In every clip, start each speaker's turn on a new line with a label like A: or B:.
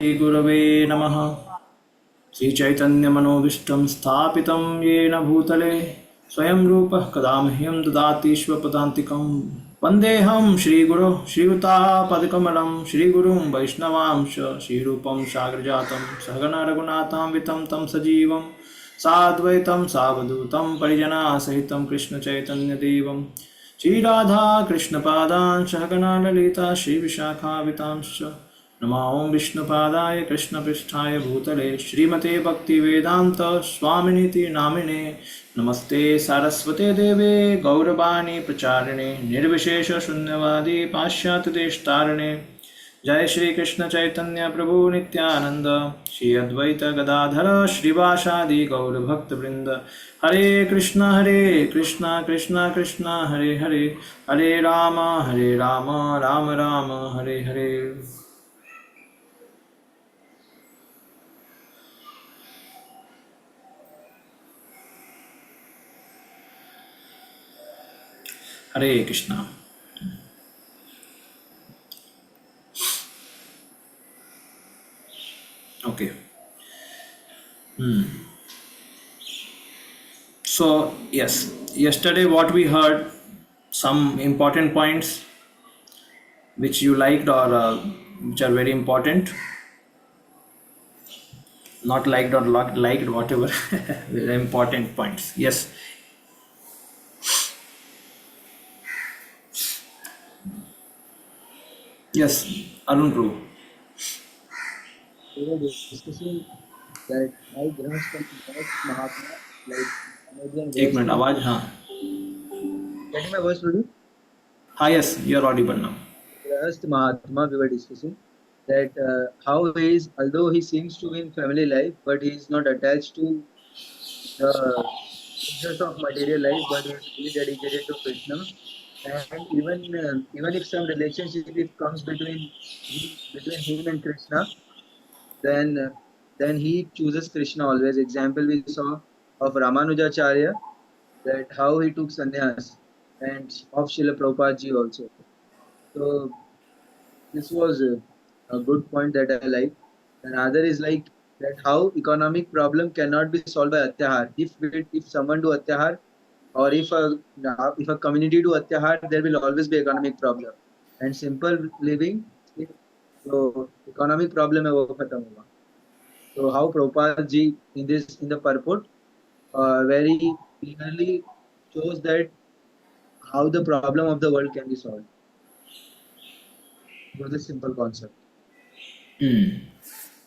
A: श्रीगुरवे नमः। श्रीचैतन्यमनोभीष्टं स्थापितं येन भूतले स्वयं रूपः कदा मह्यं ददाति स्वपदान्तिकं। वन्देऽहं श्रीगुरो श्रीयुतापदकमलं श्रीगुरुं वैष्णवांश श्रीरूपं साग्रजातं सहगण रघुनाथान्वितं तं सजीवं साद्वैतं सावधूतं परिजनासहितं कृष्णचैतन्यदेवं श्रीराधा कृष्णपादान् सहगण ललिता श्रीविशाखावितांश्च नमो ओं विष्णुपादाय कृष्णपृष्ठाय भूतले श्रीमते भक्तिवेदान्त स्वामिनीति नामिने नमस्ते सारस्वते देवे गौरवाणी प्रचारिणे निर्विशेष शून्यवादी पाश्चात्यदेशतारिणे जय श्री कृष्ण चैतन्य प्रभु नित्यानंद श्री अद्वैत गदाधर श्रीवासादि गौरभक्तवृंद हरे कृष्णा कृष्णा कृष्णा हरे हरे हरे राम राम राम हरे हरे। हरे Krishna. Okay. So yes, yesterday what we heard, some important points which you liked or which are very important, not liked or liked, whatever, very important points. Yes, yes, Arun Prabhu.
B: We were discussing that how Grihastha Mahatma, like Canadian
A: एक minute
B: Grihastha
A: आवाज
B: Mahatma,
A: हाँ
B: getting my voice ready?
A: हाँ yes, you are audible now.
B: Grihastha Mahatma, we were discussing that how he is, although he seems to be in family life, but he is not attached to the pleasures of material life, but he is fully dedicated to Krishna. And even if some relationship if comes between him and Krishna, then then he chooses Krishna always. Example we saw of Ramanujacharya, that how he took sannyas, and of Srila Prabhupada ji also. So this was a good point that I like. Another is like that how economic problem cannot be solved by atyahar. If someone do atyahar, or if a community do atyahar, there will always be economic problem. And simple living, so economic problem है वो खत्म होगा. So how Prabhupada ji in the purport very clearly shows that how the problem of the world can be solved with this simple concept.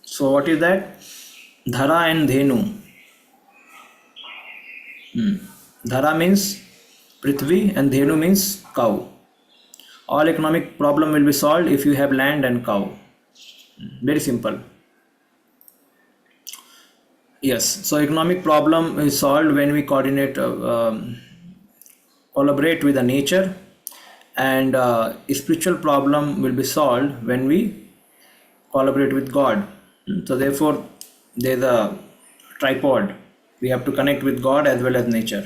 A: So what is that? Dhara and Dhenu. Dhara means Prithvi and Dhenu means cow. All economic problem will be solved if you have land and cow. Very simple. Yes, so economic problem is solved when we collaborate with the nature, and spiritual problem will be solved when we collaborate with God. So therefore, there's a tripod. We have to connect with God as well as nature.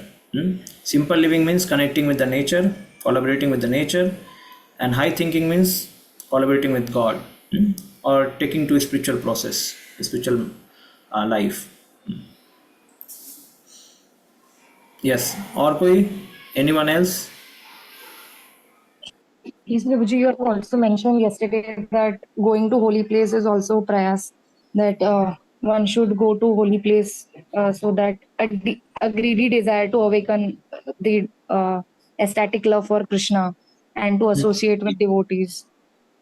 A: Simple living means connecting with the nature, collaborating with the nature, and high thinking means collaborating with God, or taking to a spiritual process, spiritual life. Yes, और कोई, anyone else?
C: Yes, Prabhuji, you have also mentioned yesterday that going to holy place is also prayas, that one should go to holy place so that a greedy desire to awaken the ecstatic love for Krishna and to associate with devotees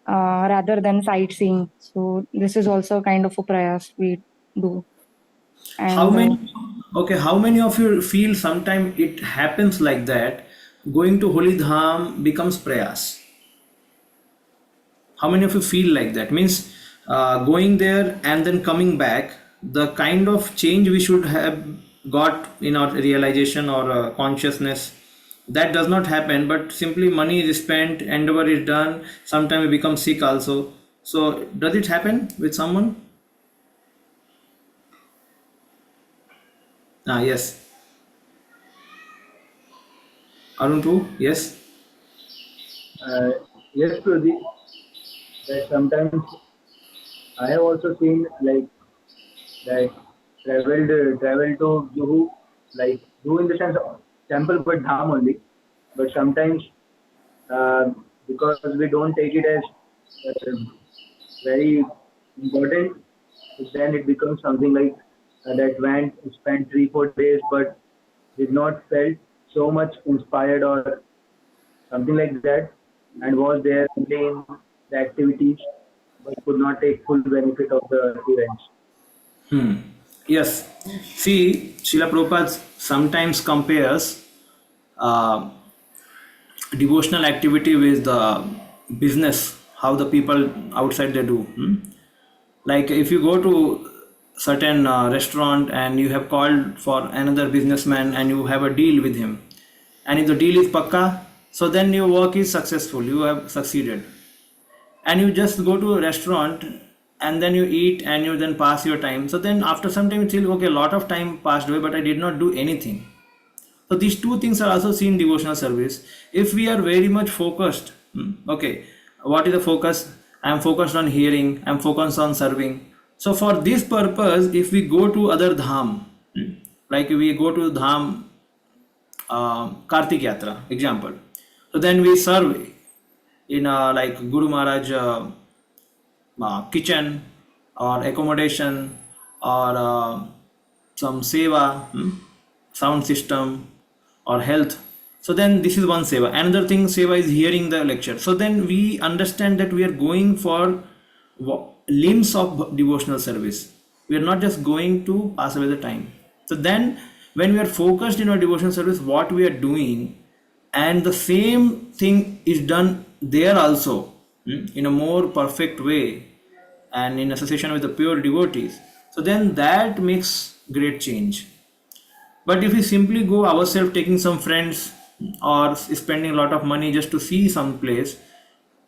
C: rather than sightseeing. So this is also kind of a prayas we do.
A: How
C: And
A: many? Okay, how many of you feel sometime it happens like that? Going to Holy Dham becomes prayas. How many of you feel like that? Means going there and then coming back, the kind of change we should have got in our realization or consciousness, that does not happen, but simply money is spent, endeavor is done, sometimes we become sick also. So does it happen with someone? Ah, yes. Arun too? Yes.
B: Uh, yes, Pradeep, that sometimes I have also seen like that travel to Juhu, like Juhu in the sense of temple but dham only. But sometimes uh, because we don't take it as uh, very important, then it becomes something like that went spent 3 4 days but did not felt so much inspired or something like that, and was there only in the activities but could not take full benefit of the events.
A: Hmm. Yes. See, Srila Prabhupada sometimes compares uh, devotional activity with the business, how the people outside they do. Like if you go to certain restaurant and you have called for another businessman and you have a deal with him, and if the deal is pakka, so then your work is successful, you have succeeded. And you just go to a restaurant and then you eat and you then pass your time, so then after some time you feel okay, a lot of time passed away but I did not do anything. So these two things are also seen in devotional service. If we are very much focused, okay, what is the focus? I am focused on hearing, I am focused on serving. So for this purpose, if we go to other dham, like we go to dham, Kartik Yatra example, so then we serve in like Guru Maharaj kitchen or accommodation or some seva, sound system or health. So then this is one seva. Another thing seva is hearing the lecture. So then we understand that we are going for limbs of devotional service. We are not just going to pass away the time. So then when we are focused in our devotional service, what we are doing, and the same thing is done there also, in a more perfect way and in association with the pure devotees, so then that makes great change. But if we simply go ourselves taking some friends or spending a lot of money just to see some place,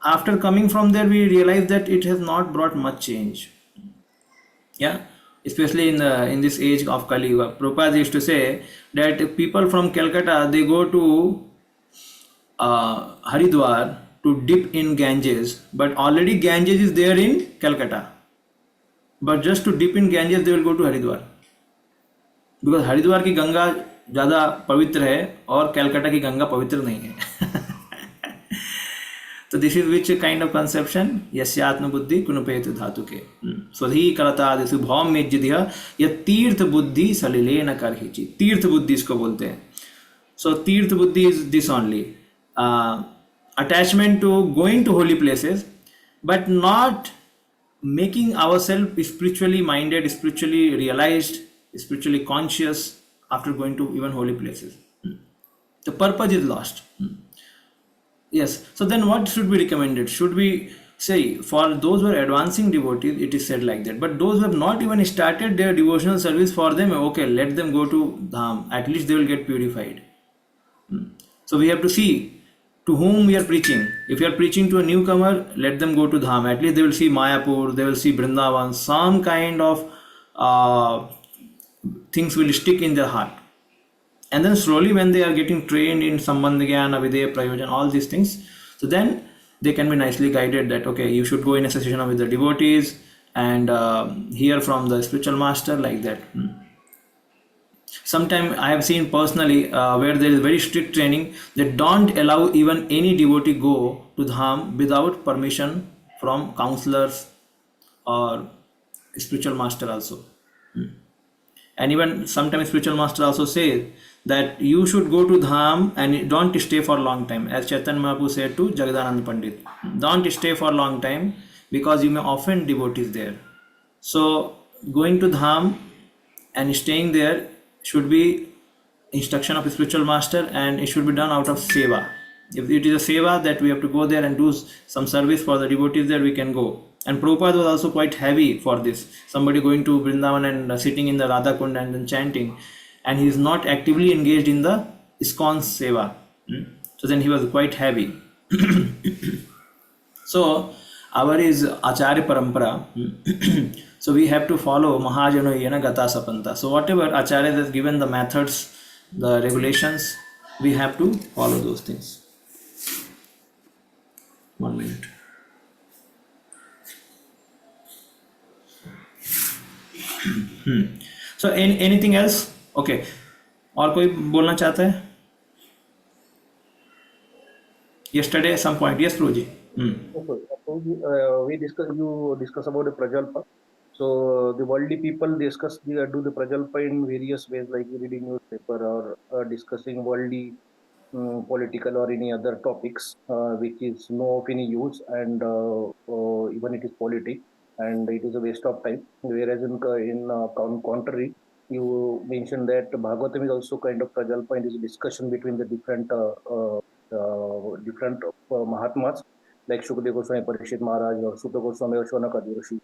A: after coming from there we realize that it has not brought much change. Yeah, especially in this age of Kali Yuga. Prabhupada used to say that people from Calcutta, they go to Haridwar to dip in Ganges, but already Ganges is there in Calcutta. But just to dip in Ganges, they will go to Haridwar because Haridwar की गंगा ज़्यादा पवित्र है और कैलकाटा की गंगा पवित्र नहीं है. तो this is which kind of conception? यस्यात्म बुद्धि कुनुपेत धातु के स्वधी करतादिशु भौम मेज्यदिह यह तीर्थ बुद्धि सलिले न कर हिचि. तीर्थ बुद्धि इसको बोलते हैं. So Tirth Buddhi is this only, attachment to going to holy places, but not making ourselves spiritually minded, spiritually realized, spiritually conscious after going to even holy places. The purpose is lost. Yes. So then what should be recommended? Should we say for those who are advancing devotees, it is said like that. But those who have not even started their devotional service, for them, okay, let them go to Dham. At least they will get purified. So we have to see to whom we are preaching. If you are preaching to a newcomer, let them go to Dham. At least they will see Mayapur, they will see Vrindavan, some kind of things will stick in their heart. And then slowly when they are getting trained in Sambandha Jnana, Videya Prayojan, all these things, so then they can be nicely guided that okay, you should go in association with the devotees and hear from the spiritual master, like that. Sometimes I have seen personally where there is very strict training, they don't allow even any devotee go to Dham without permission from counselors or spiritual master also. And even sometimes spiritual master also says that you should go to Dham and don't stay for a long time. As Chaitanya Mahaprabhu said to Jagadanand Pandit, don't stay for a long time because you may offend devotees there. So going to Dham and staying there should be instruction of a spiritual master, and it should be done out of seva. If it is a seva that we have to go there and do some service for the devotees there, we can go. And Prabhupada was also quite heavy for this. Somebody going to Vrindavan and sitting in the Radha Kund and then chanting, and he is not actively engaged in the ISKCON seva. So then he was quite heavy. So our is Acharya Parampara. So we have to follow Mahajano Yana Gata Sapanta. So whatever Acharya has given the methods, the regulations, we have to follow those things. 1 minute. So anything else? Okay. और कोई बोलना चाहता है? Yesterday some point. Yes, Prabhuji.
D: Okay. We discuss. You discuss about the Prajalpa. So the worldly people discuss do the Prajalpa in various ways, like reading newspaper or discussing worldly political or any other topics, which is no of any use, and even it is politics, and it is a waste of time. Whereas in contrary, you mentioned that Bhagavatam is also kind of Prajalpa, and is a discussion between the different Mahatmas like Shukdev Goswami Parishit Maharaj or Sutta Goswami or Shonaka Rishi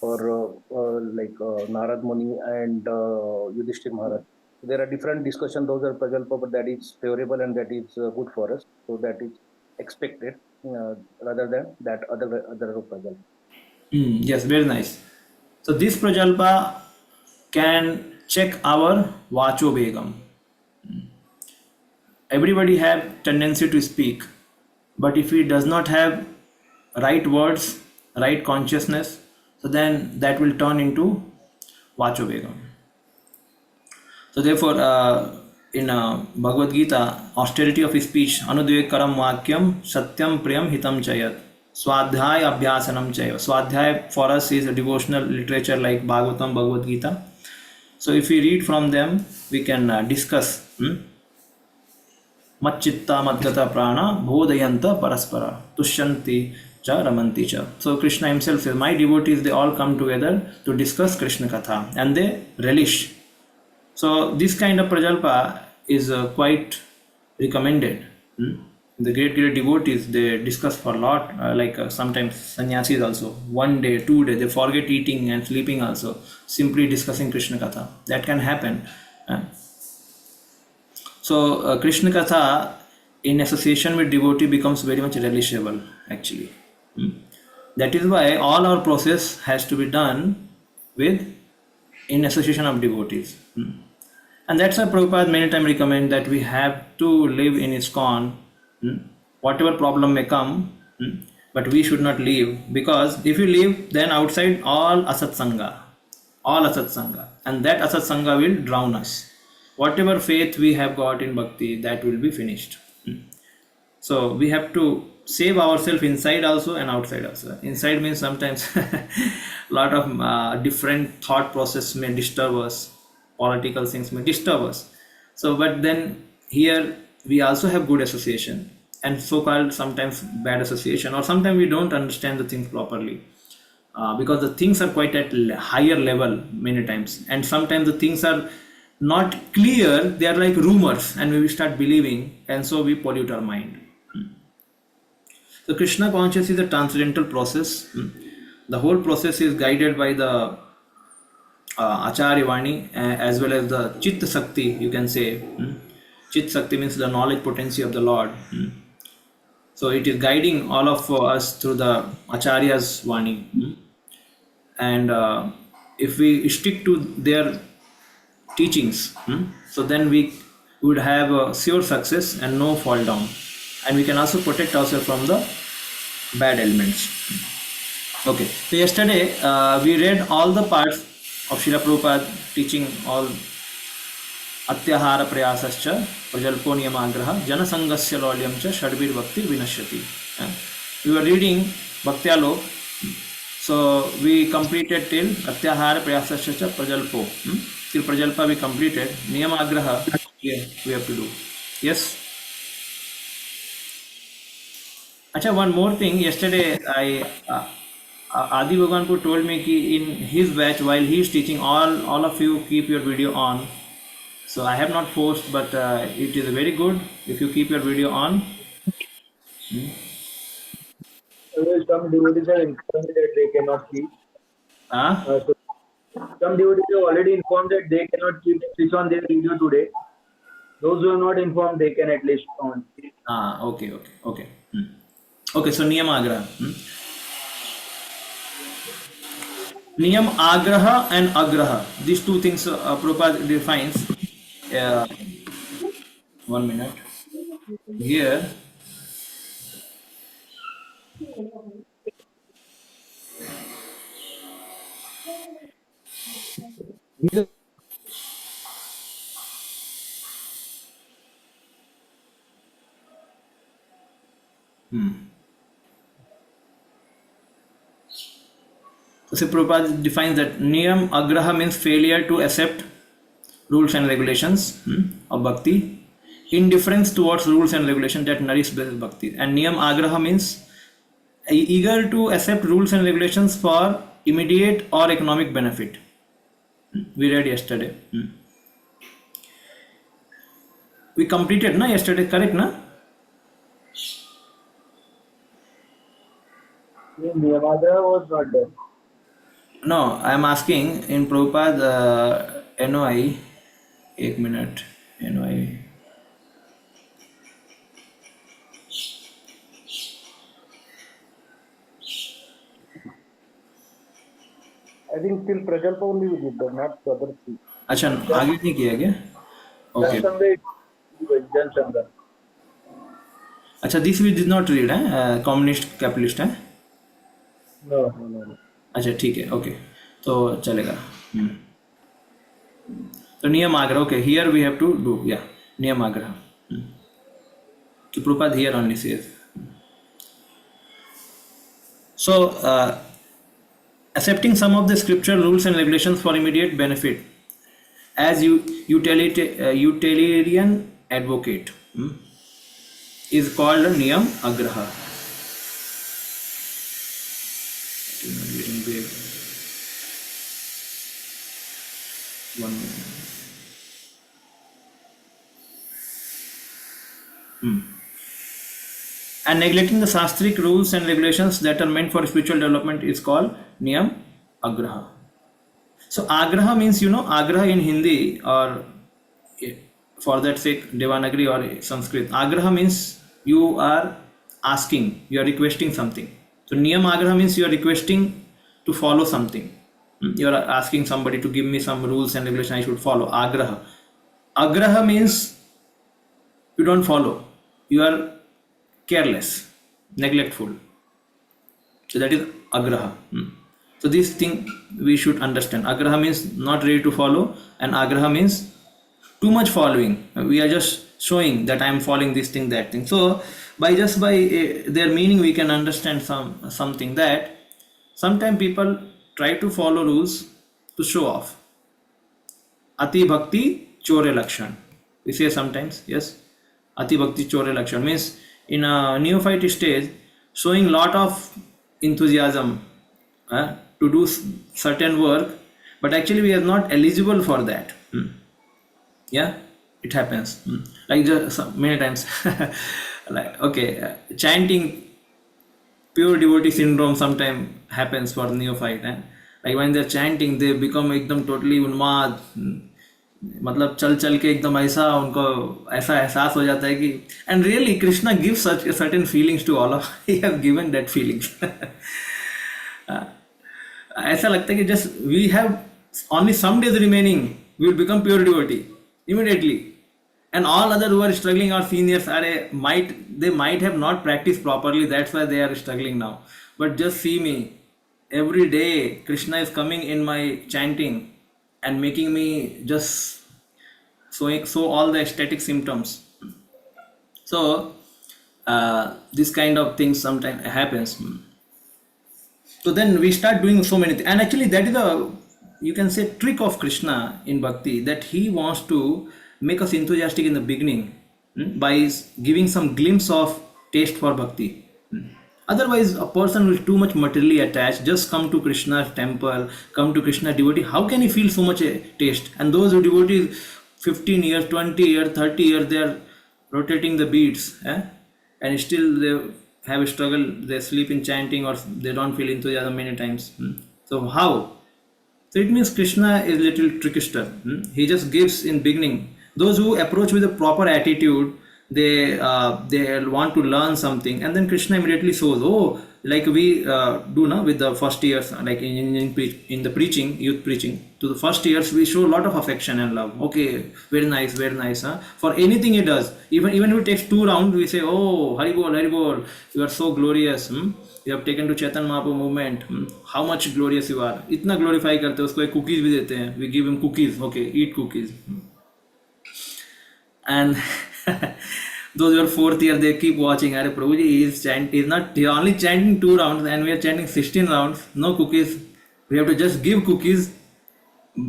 D: or Narad Muni and Yudhishthir Maharaj. There are different discussions. Those are Prajalpa, but that is favorable and that is good for us. So that is expected rather than that other Prajalpa.
A: Yes, very nice. So this Prajalpa can check our Vacho Begam. Everybody have tendency to speak, but if he does not have right words, right consciousness, so then that will turn into Vacho Begam. So therefore, in Bhagavad Gita, austerity of speech, anudvekaram vakyam, satyam priyam hitam chayat, swadhyaya abhyasanam chayat. Swadhyaya for us is a devotional literature like Bhagavatam, Bhagavad Gita. So if we read from them, we can discuss. Machchitta madgata prana bodhayanta paraspara tushyanti cha ramanti cha. So Krishna himself says, my devotees, they all come together to discuss Krishna Katha and they relish. So this kind of prajalpa is quite recommended. The great devotees, they discuss for a lot, sometimes sannyasis also. 1 day, 2 days, they forget eating and sleeping also, simply discussing Krishna Katha. That can happen. So Krishna Katha in association with devotee becomes very much relishable actually. That is why all our process has to be done with in association of devotees. And that's why Prabhupada many times recommend that we have to live in ISKCON, whatever problem may come, but we should not leave, because if you leave, then outside all asat sangha, and that asat sangha will drown us. Whatever faith we have got in bhakti, that will be finished. So we have to save ourselves inside also and outside also. Inside means sometimes lot of different thought process may disturb us, political things may disturb us. So but then here we also have good association and so-called sometimes bad association, or sometimes we don't understand the things properly. Because the things are quite at higher level many times, and sometimes the things are not clear, they are like rumors, and we start believing, and so we pollute our mind. So Krishna consciousness is a transcendental process. The whole process is guided by the Acharya Vani, as well as the Chitta Sakti, you can say. Chit Sakti means the knowledge potency of the Lord. So it is guiding all of us through the Acharya's Vani. And if we stick to their teachings, so then we would have a sure success and no fall down. And we can also protect ourselves from the bad elements. Okay, so yesterday we read all the parts of Srila Prabhupada teaching all Atyahara Prayasascha Prajalpo Niyamagraha Janasangasya Lolyam Cha Shadbir Bhakti Vinashyati. We were reading Bhaktyalok. So we completed till Atyahara Prayasascha Prajalpo. Till Prajalpa we completed. Niyamagraha we have to do. Yes. Acha, one more thing. Yesterday, Adi Bhagwanpur told me कि in his batch, while he is teaching, all of you keep your video on. So I have not forced, but it is very good if you keep your video on.
B: Some devotees are informed that they cannot keep. So some devotees have already informed that they cannot keep switch on their video today. Those who are not informed, they can at least on.
A: Okay. Okay, so Niyam Agraha. Niyam Agraha and Agraha. These two things Prabhupada defines. 1 minute. Here, So Prabhupada defines that niyam agraha means failure to accept rules and regulations of bhakti, indifference towards rules and regulations that nourish bhakti, and niyam agraha means eager to accept rules and regulations for immediate or economic benefit. We read yesterday. We completed na yesterday, correct na?
B: Niyamagra was not there.
A: No, I am asking in Prabhupada NOI. 1 minute. NOI.
D: I think till Prajalpa only we did, not the other three.
A: अच्छा आगे नहीं किया क्या? Okay.
B: Janasangha.
A: अच्छा this we did not read है communist capitalist है.
B: No.
A: अच्छा ठीक है ओके तो चलेगा. तो नियम आग्रह okay here we have to do yeah नियम आग्रह. तो Prabhupada here only says. So accepting some of the scriptural rules and regulations for immediate benefit as utilitarian advocate is called a niyam agraha. Getting big. 1 minute. And neglecting the shastric rules and regulations that are meant for spiritual development is called niyam agraha. So agraha means agraha in Hindi or for that sake Devanagari or Sanskrit. Agraha means you are asking, you are requesting something. So niyam agraha means you are requesting to follow something. You are asking somebody to give me some rules and regulations I should follow. Agraha. Agraha means you don't follow. You are careless, neglectful. So that is agraha. So this thing we should understand. Agraha means not ready to follow, and agraha means too much following. We are just showing that I am following this thing, that thing. So by their meaning we can understand something that sometimes people try to follow rules to show off. Ati bhakti chore lakshan. We say sometimes, yes. Ati bhakti chore lakshan means in a neophyte stage, showing lot of enthusiasm to do certain work, but actually we are not eligible for that. Yeah, it happens. Like just many times, like chanting pure devotee syndrome sometimes happens for neophyte. Like when they're chanting, they become एकदम totally उन्माद. मतलब चल के एकदम ऐसा उनको ऐसा एहसास हो जाता है कि and really Krishna gives such certain feelings to all of he has given that feelings. ऐसा लगता है कि just we have only some days remaining, we will become pure devotee immediately, and all other who are struggling are seniors they might have not practiced properly, that's why they are struggling now. But just see me, every day Krishna is coming in my chanting and making me just show all the aesthetic symptoms. So this kind of things sometimes happens. So then we start doing so many things, and actually that is a, you can say, trick of Krishna in bhakti, that he wants to make us enthusiastic in the beginning by giving some glimpse of taste for bhakti. Otherwise, a person will too much materially attached, just come to Krishna's temple, come to Krishna devotee. How can he feel so much taste? And those who devotees 15 years, 20 years, 30 years, they are rotating the beats, and still they have a struggle. They sleep in chanting or they don't feel enthusiasm many times. So how? So it means Krishna is little trickster. He just gives in beginning. Those who approach with a proper attitude, they want to learn something, and then Krishna immediately shows, oh, like we do now with the first years, like in the preaching, youth preaching, to the first years we show a lot of affection and love. Okay, very nice, huh? For anything he does, even if it takes 2 rounds, we say, oh, Hari Bol, you are so glorious. You have taken to Chaitan Mahaprabhu movement. How much glorious you are. इतना glorify करते हैं उसको, एक cookies भी देते हैं. We give him cookies. Okay, eat cookies. And those who are fourth year, they keep watching. Are Prabhuji, he is only chanting 2 rounds and we are chanting 16 rounds. No cookies. We have to just give cookies,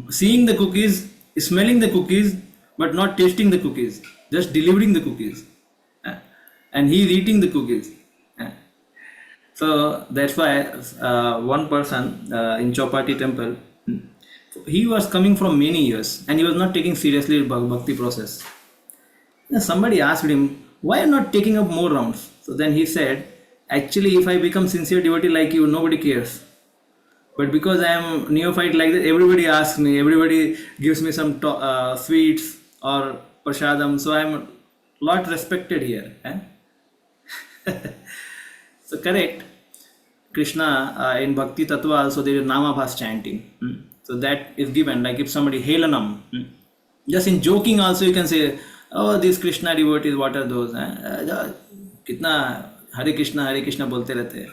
A: seeing the cookies, smelling the cookies, but not tasting the cookies. Just delivering the cookies. And he is eating the cookies. So that's why one person in Chopati temple, he was coming from many years and he was not taking seriously bhakti process. Somebody asked him, why are you not taking up more rounds? So then he said, actually, if I become sincere devotee like you, nobody cares. But because I am neophyte like that, everybody asks me, everybody gives me some sweets or prasadam, so I am a lot respected here. So correct, Krishna in Bhakti Tattva also there is Namabhas chanting. So that is given, like if somebody Helanam, just in joking also you can say, oh, these Krishna devotees, what are those? कितना Hare Krishna बोलते रहते हैं,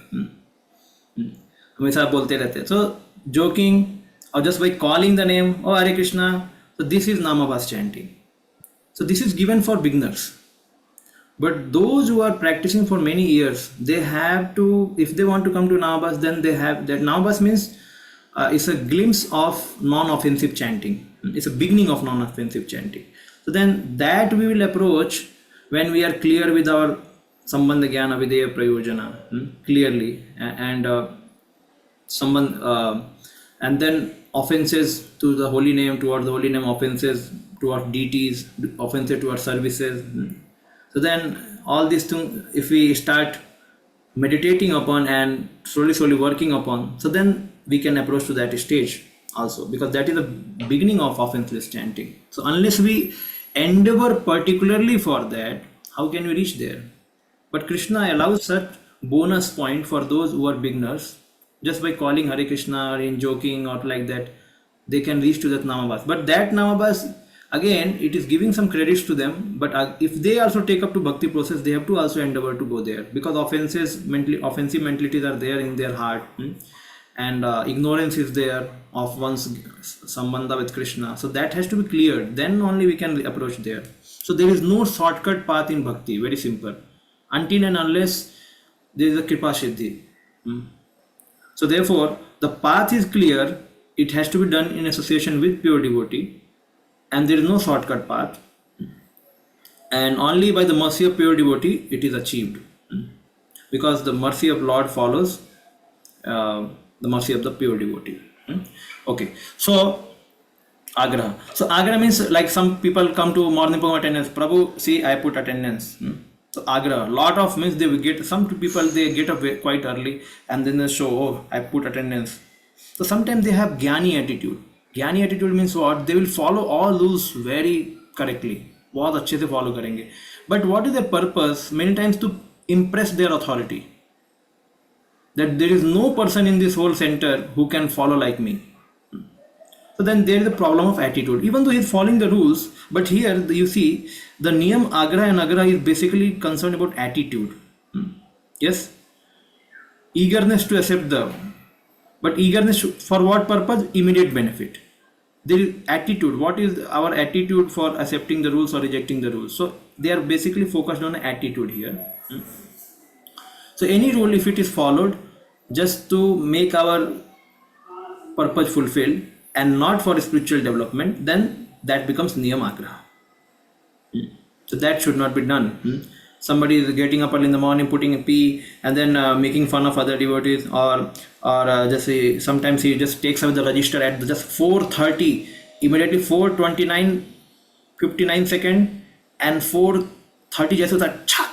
A: हमेशा बोलते रहते हैं. So joking or just by calling the name, oh Hare Krishna, so this is Namabhas chanting. So this is given for beginners. But those who are practicing for many years, they have to, if they want to come to Namabhas, then they have that. Namabhas means it's a glimpse of non-offensive chanting. It's a beginning of non-offensive chanting. So then that we will approach when we are clear with our Sambandha Jnana Videya Prayojana clearly, and and then offenses to the holy name, towards the holy name, offenses towards deities, offenses towards services. So then all these things, if we start meditating upon and slowly working upon, so then we can approach to that stage also, because that is the beginning of offenseless chanting. So unless we endeavor particularly for that, how can we reach there? But Krishna allows such bonus point for those who are beginners, just by calling Hare Krishna or in joking or like that, they can reach to that Namabhas. But that Namabhas, again, it is giving some credits to them, but if they also take up to Bhakti process, they have to also endeavor to go there, because offensive mentalities are there in their heart, and ignorance is there of one's sambandha with Krishna. So that has to be cleared, then only we can approach there. So there is no shortcut path in Bhakti, very simple, until and unless there is a Kripa Siddhi. So therefore, the path is clear, it has to be done in association with pure devotee, and there is no shortcut path, and only by the mercy of pure devotee it is achieved, because the mercy of Lord follows the mercy of the pure devotee. Okay, so Agraha. So Agraha means, like some people come to morning program attendance, Prabhu, see I put attendance. So Agraha, lot of means they will get, some people they get up quite early and then they show, oh I put attendance. So sometimes they have Jnani attitude. Jnani attitude means what? They will follow all rules very correctly. बहुत अच्छे से follow करेंगे. But what is their purpose? Many times to impress their authority. That there is no person in this whole center who can follow like me. So then there is a problem of attitude. Even though he is following the rules, but here you see the Niyam Agraha and Agraha is basically concerned about attitude. Yes? Eagerness to accept the, but eagerness for what purpose? Immediate benefit. There is attitude. What is our attitude for accepting the rules or rejecting the rules? So they are basically focused on attitude here. So any rule, if it is followed just to make our purpose fulfilled and not for spiritual development, then that becomes Niyam Agraha. So that should not be done. Somebody is getting up early in the morning, putting a pee, and then making fun of other devotees, or just say, sometimes he just takes away the register at just 4:30, immediately 4:29:59 second, and 4:30 जैसे होता है, छक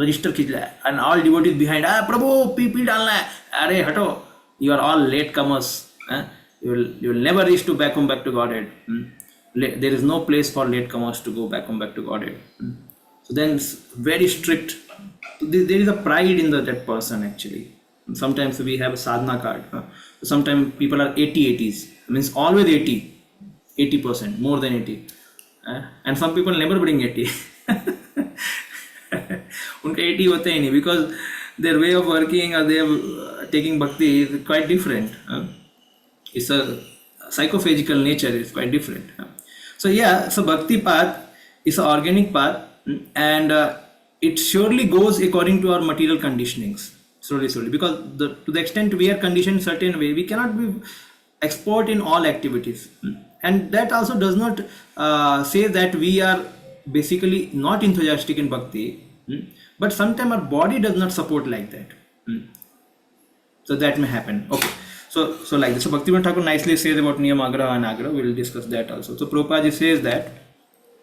A: register खींच लिया, and all devotees behind, Prabhu P डालना है, अरे हटो, you are all late comers, you will never reach to back to Godhead. There is no place for late comers to go back to Godhead. So then it's very strict. There is a pride in that person actually. Sometimes we have a sadhana card. Sometimes people are 80-80s, means always 80%, more than 80. And some people never bring 80. उनका 80 होते ही नहीं, because their way of working or they are taking bhakti is quite different. It's a psychophysical nature is quite different. So yeah, so bhakti path is an organic path, and it surely goes according to our material conditionings, slowly, because to the extent we are conditioned certain way, we cannot be expert in all activities, and that also does not say that we are basically not enthusiastic in bhakti, but sometimes our body does not support like that. So that may happen. Okay. So like this. So Bhaktivinoda Thakur nicely says about Niyam Agraha and Agraha. We will discuss that also. So Prabhupada says that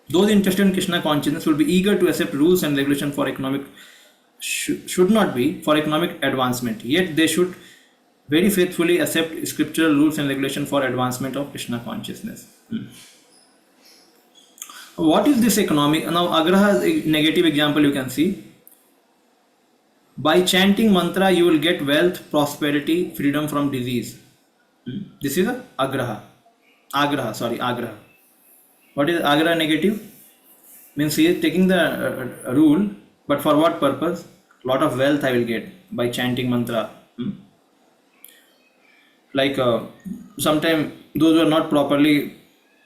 A: those interested in Krishna consciousness will be eager to accept rules and regulation for economic should not be for economic advancement. Yet they should very faithfully accept scriptural rules and regulation for advancement of Krishna consciousness. What is this economic? Now Agraha is a negative example you can see. By chanting mantra, you will get wealth, prosperity, freedom from disease. This is a agraha. Agraha. What is agraha negative? Means he is taking the rule, but for what purpose? Lot of wealth I will get by chanting mantra. Like sometimes those who are not properly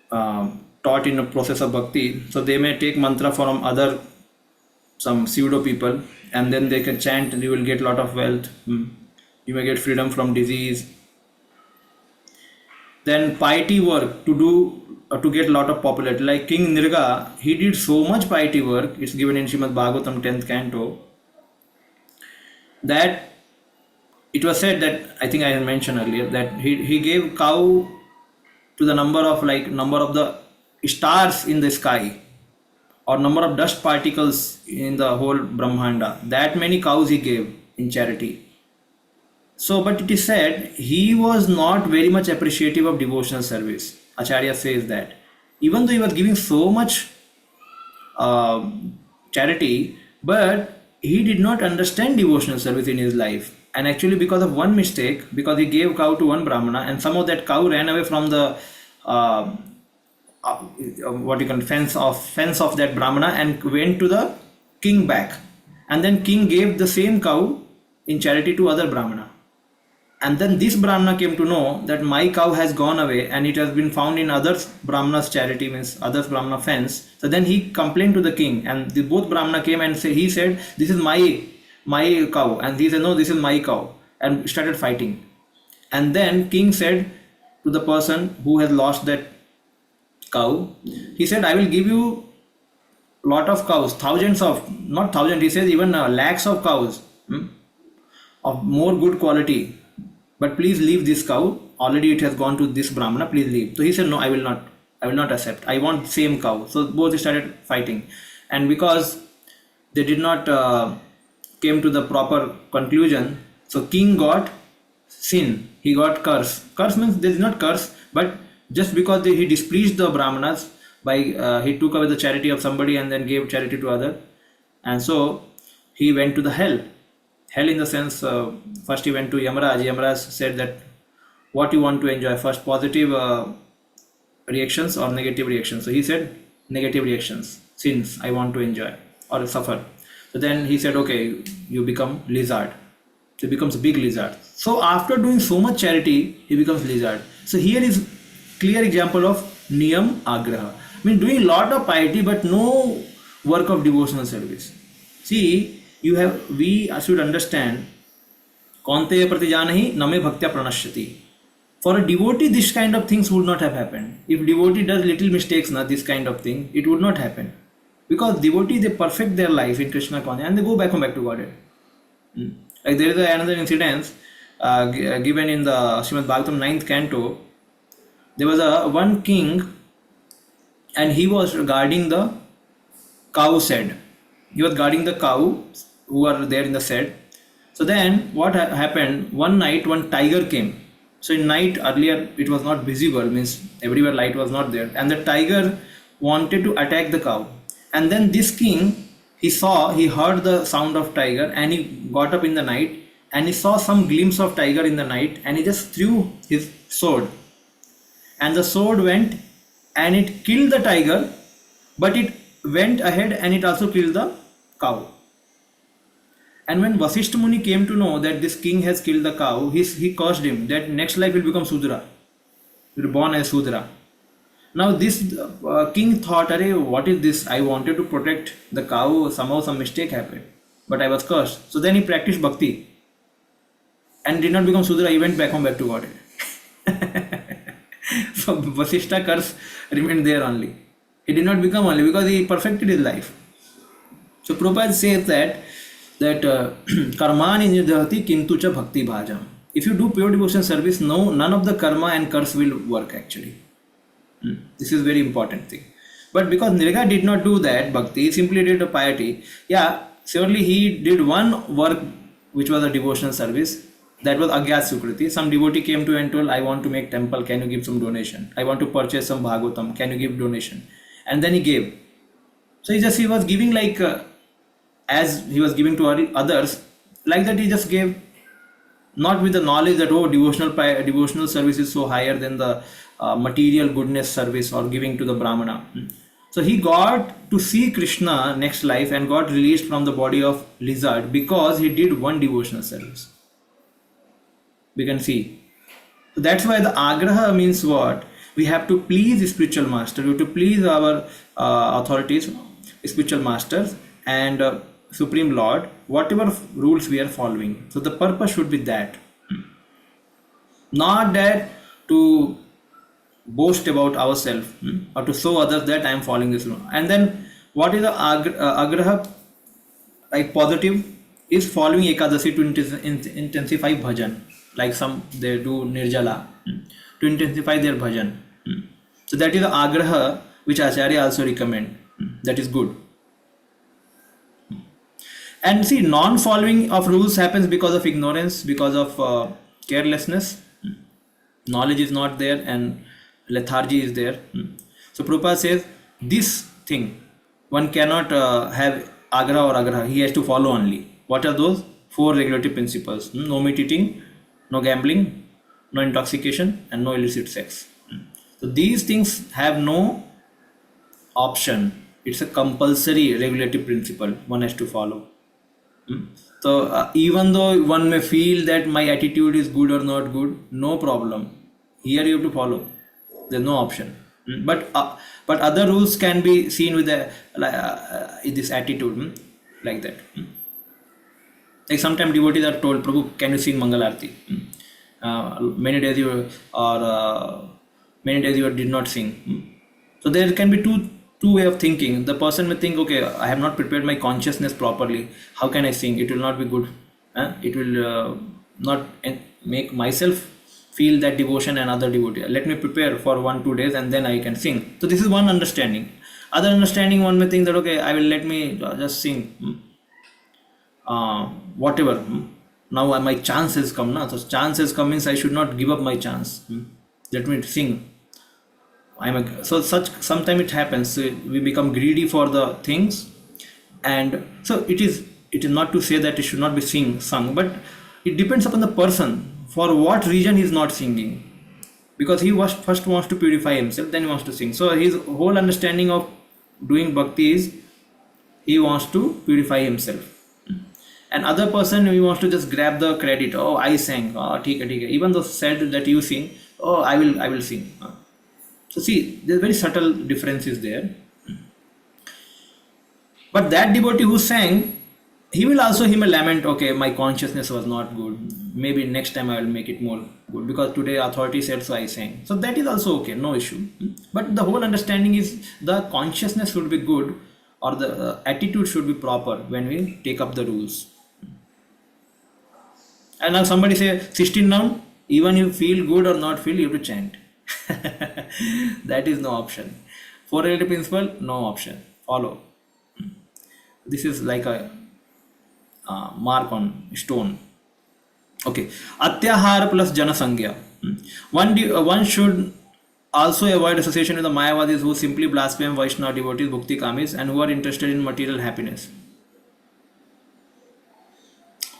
A: taught in the process of bhakti, so they may take mantra from some pseudo people, and then they can chant and you will get a lot of wealth. You may get freedom from disease. Then piety work to get a lot of popularity. Like King Nirga, he did so much piety work, it's given in Srimad Bhagavatam 10th canto, that it was said that, I think I had mentioned earlier, that he gave cow to the number of the stars in the sky, or number of dust particles in the whole Brahmanda. That many cows he gave in charity. So, but it is said he was not very much appreciative of devotional service. Acharya says that even though he was giving so much charity, but he did not understand devotional service in his life. And actually, because of one mistake, because he gave cow to one Brahmana, and some of that cow ran away from the fence of that Brahmana and went to the king back, and then king gave the same cow in charity to other Brahmana, and then this Brahmana came to know that my cow has gone away and it has been found in others Brahmana's charity, means others Brahmana fence. So then he complained to the king, and both Brahmana came and he said, this is my cow, and he said, no, this is my cow, and started fighting. And then king said to the person who has lost that cow, he said, I will give you lot of cows, not thousand, he says even lakhs of cows of more good quality, but please leave this cow, already it has gone to this Brahmana, please leave. So he said, no, I will not accept, I want same cow. So both started fighting, and because they did not came to the proper conclusion, so king got sin, he got curse. Curse means they did not curse, but just because he displeased the Brahmanas by he took away the charity of somebody and then gave charity to other, and so he went to the hell in the sense, first he went to Yamaraj said that what you want to enjoy first, positive reactions or negative reactions. So he said negative reactions, sins I want to enjoy or suffer. So then he said, okay, you become lizard. So he becomes a big lizard. So after doing so much charity, he becomes lizard. So here is clear example of Niyam Agraha. I mean, doing lot of piety but no work of devotional service. See, we should understand, Kaunteya pratijanahi name bhaktya pranashyati. For a devotee, this kind of things would not have happened. If devotee does little mistakes, this kind of thing, it would not happen. Because devotees, they perfect their life in Krishna consciousness and they go back to Godhead. Like there is another incident given in the Srimad Bhagavatam 9th canto. There was one king, and he was guarding the cow shed. He was guarding the cow who are there in the shed. So then what happened, one night one tiger came. So in night, earlier it was not visible, means everywhere light was not there, and the tiger wanted to attack the cow. And then this king, he heard the sound of tiger, and he got up in the night and he saw some glimpse of tiger in the night, and he just threw his sword, and the sword went and it killed the tiger, but it went ahead and it also killed the cow. And when Vasishtha Muni came to know that this king has killed the cow, he cursed him that next life will become Sudra. He will be born as Sudra. Now this king thought, "Arey, what is this? I wanted to protect the cow, somehow some mistake happened, but I was cursed." So then he practiced bhakti and did not become Sudra. He went back home, back to God. So Vasishtha curse remained there only. He did not become only because he perfected his life. So Prabhupada says that karmani nidhati kintu cha bhakti bhajam. If you do pure devotion service, no, none of the karma and curse will work actually. This is very important thing. But because Nirga did not do that bhakti, he simply did a piety. Yeah, surely he did one work which was a devotional service. That was Agyat Sukriti. Some devotee came to and told, "I want to make temple, can you give some donation? I want to purchase some Bhagavatam, can you give donation?" And then he gave. So he was giving like as he was giving to others, like that he just gave, not with the knowledge that devotional service is so higher than the material goodness service or giving to the Brahmana. So he got to see Krishna next life and got released from the body of lizard because he did one devotional service. We can see. So that's why the agraha means what? We have to please the spiritual master, we have to please our authorities, spiritual masters and Supreme Lord, whatever rules we are following. So the purpose should be that. Not that to boast about ourselves or to show others that I am following this rule. And then what is the agraha, like positive, is following Ekadasi to intensify bhajan. Like some they do nirjala to intensify their bhajan. So that is the agraha which Acharya also recommend. That is good. And see, non-following of rules happens because of ignorance, because of carelessness. Knowledge is not there and lethargy is there. So Prabhupada says this thing, one cannot have agra or agraha, he has to follow only. What are those? 4 regulatory principles. No meat eating, no gambling, no intoxication and no illicit sex. So these things have no option. It's a compulsory regulatory principle one has to follow. So even though one may feel that my attitude is good or not good, no problem. Here you have to follow. There's no option. But other rules can be seen with this attitude like that. Like sometimes devotees are told, "Prabhu, can you sing Mangal Arati?" Many days you did not sing. So there can be two way of thinking. The person may think, okay, I have not prepared my consciousness properly. How can I sing? It will not be good. It will not make myself feel that devotion and other devotee. Let me prepare for 1-2 days and then I can sing. So this is one understanding. Other understanding, one may think that okay, I will let me just sing. Whatever. Now my chance has come. So chance has come means I should not give up my chance. Let me sing. So sometimes it happens. We become greedy for the things, and so it is not to say that it should not be sung, but it depends upon the person for what reason he is not singing. Because he first wants to purify himself, then he wants to sing. So his whole understanding of doing bhakti is he wants to purify himself. And other person, he wants to just grab the credit. Oh, I sang. Oh, theek hai. Even though said that you sing, oh, I will sing. So see, there's very subtle differences there. But that devotee who sang, he may lament, okay, my consciousness was not good. Maybe next time I will make it more good because today authority said so I sang. So that is also okay, no issue. But the whole understanding is the consciousness should be good or the attitude should be proper when we take up the rules. And now somebody say 16 now, even you feel good or not feel, you have to chant. That is no option. 4 relative principle, no option. Follow. This is like a mark on stone. Okay. Atyahar plus Janasangya. One should also avoid association with the Mayavadis who simply blaspheme Vaishnava devotees, Bhakti Kamis, and who are interested in material happiness.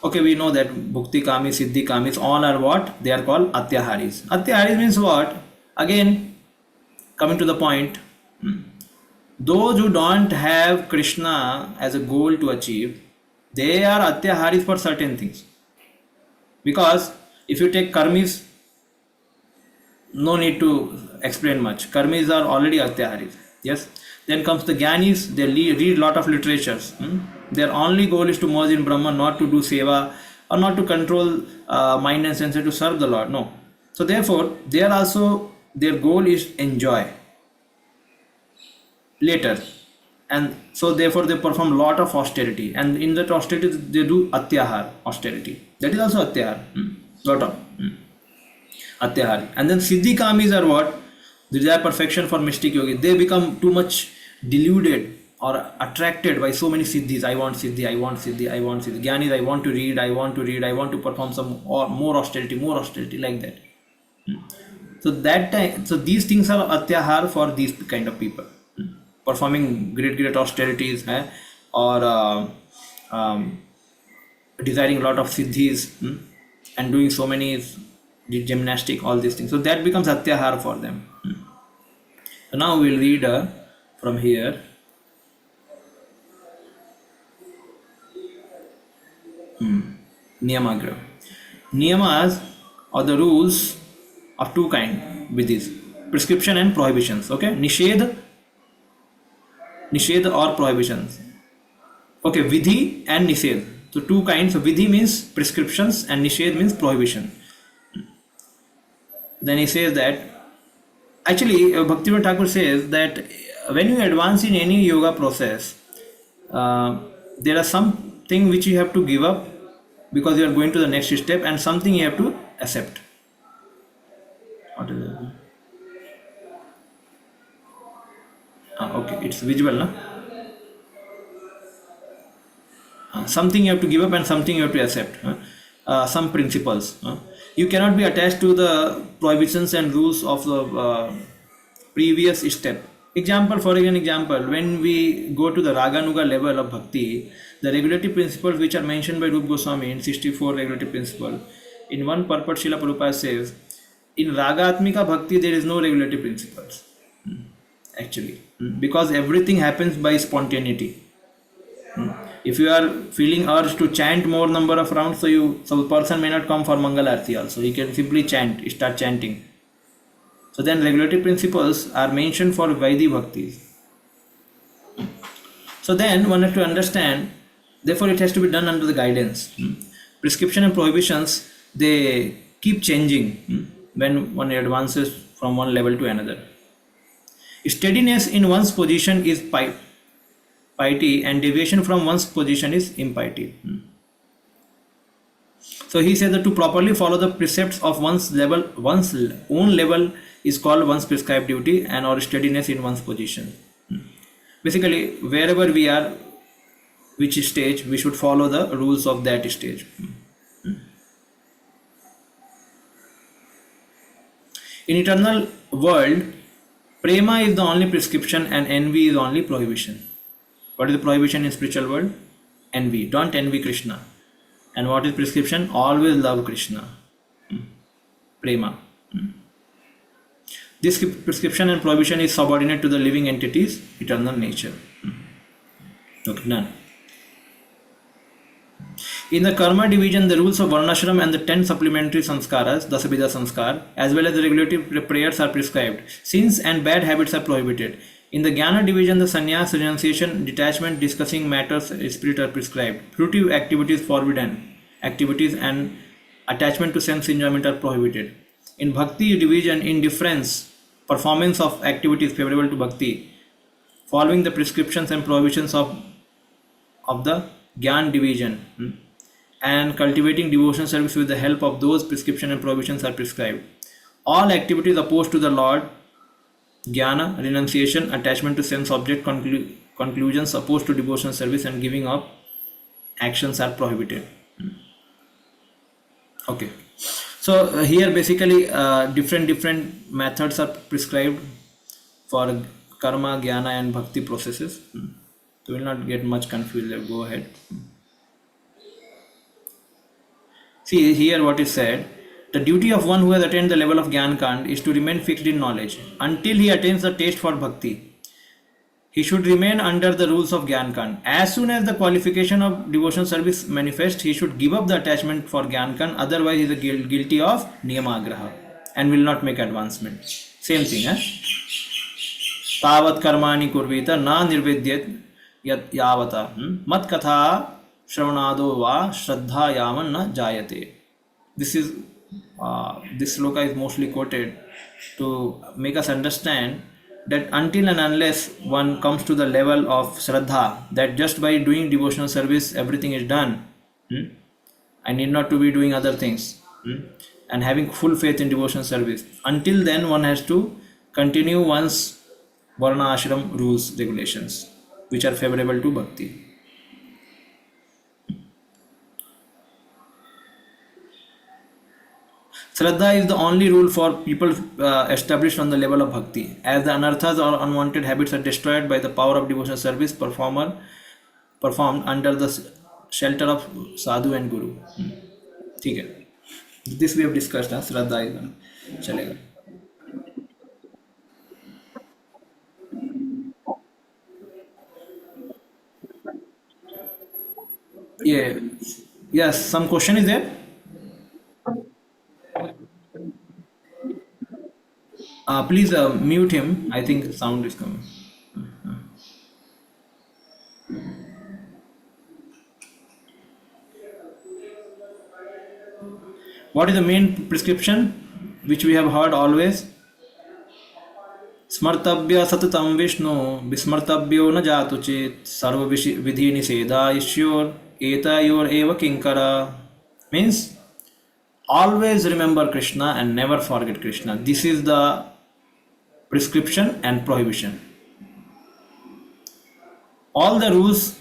A: Okay, we know that Bhukti Kamis, Siddhi Kamis, all are what? They are called Atyaharis. Atyaharis means what? Again, coming to the point, those who don't have Krishna as a goal to achieve, they are Atyaharis for certain things. Because if you take Karmis, no need to explain much. Karmis are already Atyaharis. Yes. Then comes the Gyanis, they read lot of literatures. Their only goal is to merge in Brahman, not to do seva or not to control mind and senses to serve the Lord. No. So therefore, they are also, their goal is enjoy later. And so therefore they perform lot of austerity. And in that austerity, they do Atyahar, austerity. That is also Atyahar. Lot of Atyahar. And then Siddhi Kamis are what? The desire perfection for mystic yogi. They become too much deluded or attracted by so many siddhis. I want siddhi, I want siddhi, I want siddhi. Gyanis, I want to read, I want to read, I want to perform some or more austerity, like that. So that time, so these things are atyahar for these kind of people, performing great austerities, or desiring a lot of siddhis, and doing so many gymnastic, all these things. So that becomes atyahar for them. So now we'll read from here. Niyamagra. Niyamas are the rules of two kind with this prescription and prohibitions. Okay, nishedha or prohibitions. Okay, vidhi and nishedh. So two kinds. So vidhi means prescriptions and nishedh means prohibition. Then he says that actually Bhaktivinoda Thakur says that when you advance in any yoga process, there are something which you have to give up because you are going to the next step, and something you have to accept. What is it? Okay, it's visual, no? Something you have to give up and something you have to accept. Some principles. You cannot be attached to the prohibitions and rules of the previous step. For example, when we go to the Raganuga level of Bhakti, the regulative principles which are mentioned by Rupa Goswami in 64 regulative principles, in one purport Srila Prabhupada says, in Ragatmika Bhakti there is no regulative principles. Actually, because everything happens by spontaneity. If you are feeling urge to chant more number of rounds, so the person may not come for Mangal Arati also. He can simply start chanting. So then regulative principles are mentioned for Vaidhi Bhaktis. So then one has to understand, therefore it has to be done under the guidance. Prescription and prohibitions, they keep changing when one advances from one level to another. Steadiness in one's position is piety, and deviation from one's position is impiety. So he said that to properly follow the precepts of one's own level is called one's prescribed duty, and or steadiness in one's position. Basically, wherever we are, which stage, we should follow the rules of that stage. In eternal world, prema is the only prescription and envy is only prohibition. What is the prohibition in spiritual world? Envy. Don't envy Krishna. And what is prescription? Always love Krishna. Prema. This prescription and prohibition is subordinate to the living entity's eternal nature. Okay, none. In the karma division, the rules of varnashram and the 10 supplementary sanskaras, Dasabhida sanskar, as well as the regulative prayers are prescribed. Sins and bad habits are prohibited. In the jnana division, the sannyas, renunciation, detachment, discussing matters, spirit are prescribed. Fruitive activities forbidden. Activities and attachment to sense enjoyment are prohibited. In bhakti division, indifference, performance of activities favorable to bhakti, following the prescriptions and prohibitions of the Gyan division, and cultivating devotional service with the help of those prescriptions and prohibitions are prescribed. All activities opposed to the Lord, Jnana, renunciation, attachment to sense object, conclusions opposed to devotional service and giving up actions are prohibited. Okay. So here basically different methods are prescribed for karma, jnana and bhakti processes. So we will not get much confused. Go ahead. See here what is said. The duty of one who has attained the level of Gyan Kand is to remain fixed in knowledge until he attains the taste for bhakti. He should remain under the rules of Gyan Kand. As soon as the qualification of devotional service manifests, he should give up the attachment for Gyan Kand, otherwise he is guilty of Niyamagraha and will not make advancement. Same thing, Tavat karmani kurvita na nirvidyat yat yavata mat katha shravanado va shraddha yaman na jayate. This is this sloka is mostly quoted to make us understand that until and unless one comes to the level of shraddha, that just by doing devotional service everything is done, I need not to be doing other things, and having full faith in devotional service, until then one has to continue one's varna ashram rules, regulations which are favorable to bhakti. Shraddha is the only rule for people established on the level of bhakti. As the anarthas or unwanted habits are destroyed by the power of devotional service performed under the shelter of sadhu and guru. ठीक है. This we have discussed. Shraddha is one. चलेगा. Yeah. Yes. Some question is there? Please mute him. I think sound is coming. What is the main prescription which we have heard always? स्मर्तव्य सततम Vishnu विस्मर्तव्यो न जातु चेत सर्व विधि निषेधा ईश्वर एतयोर एव किंकरा. Means always remember Krishna and never forget Krishna. This is the prescription and prohibition. All the rules,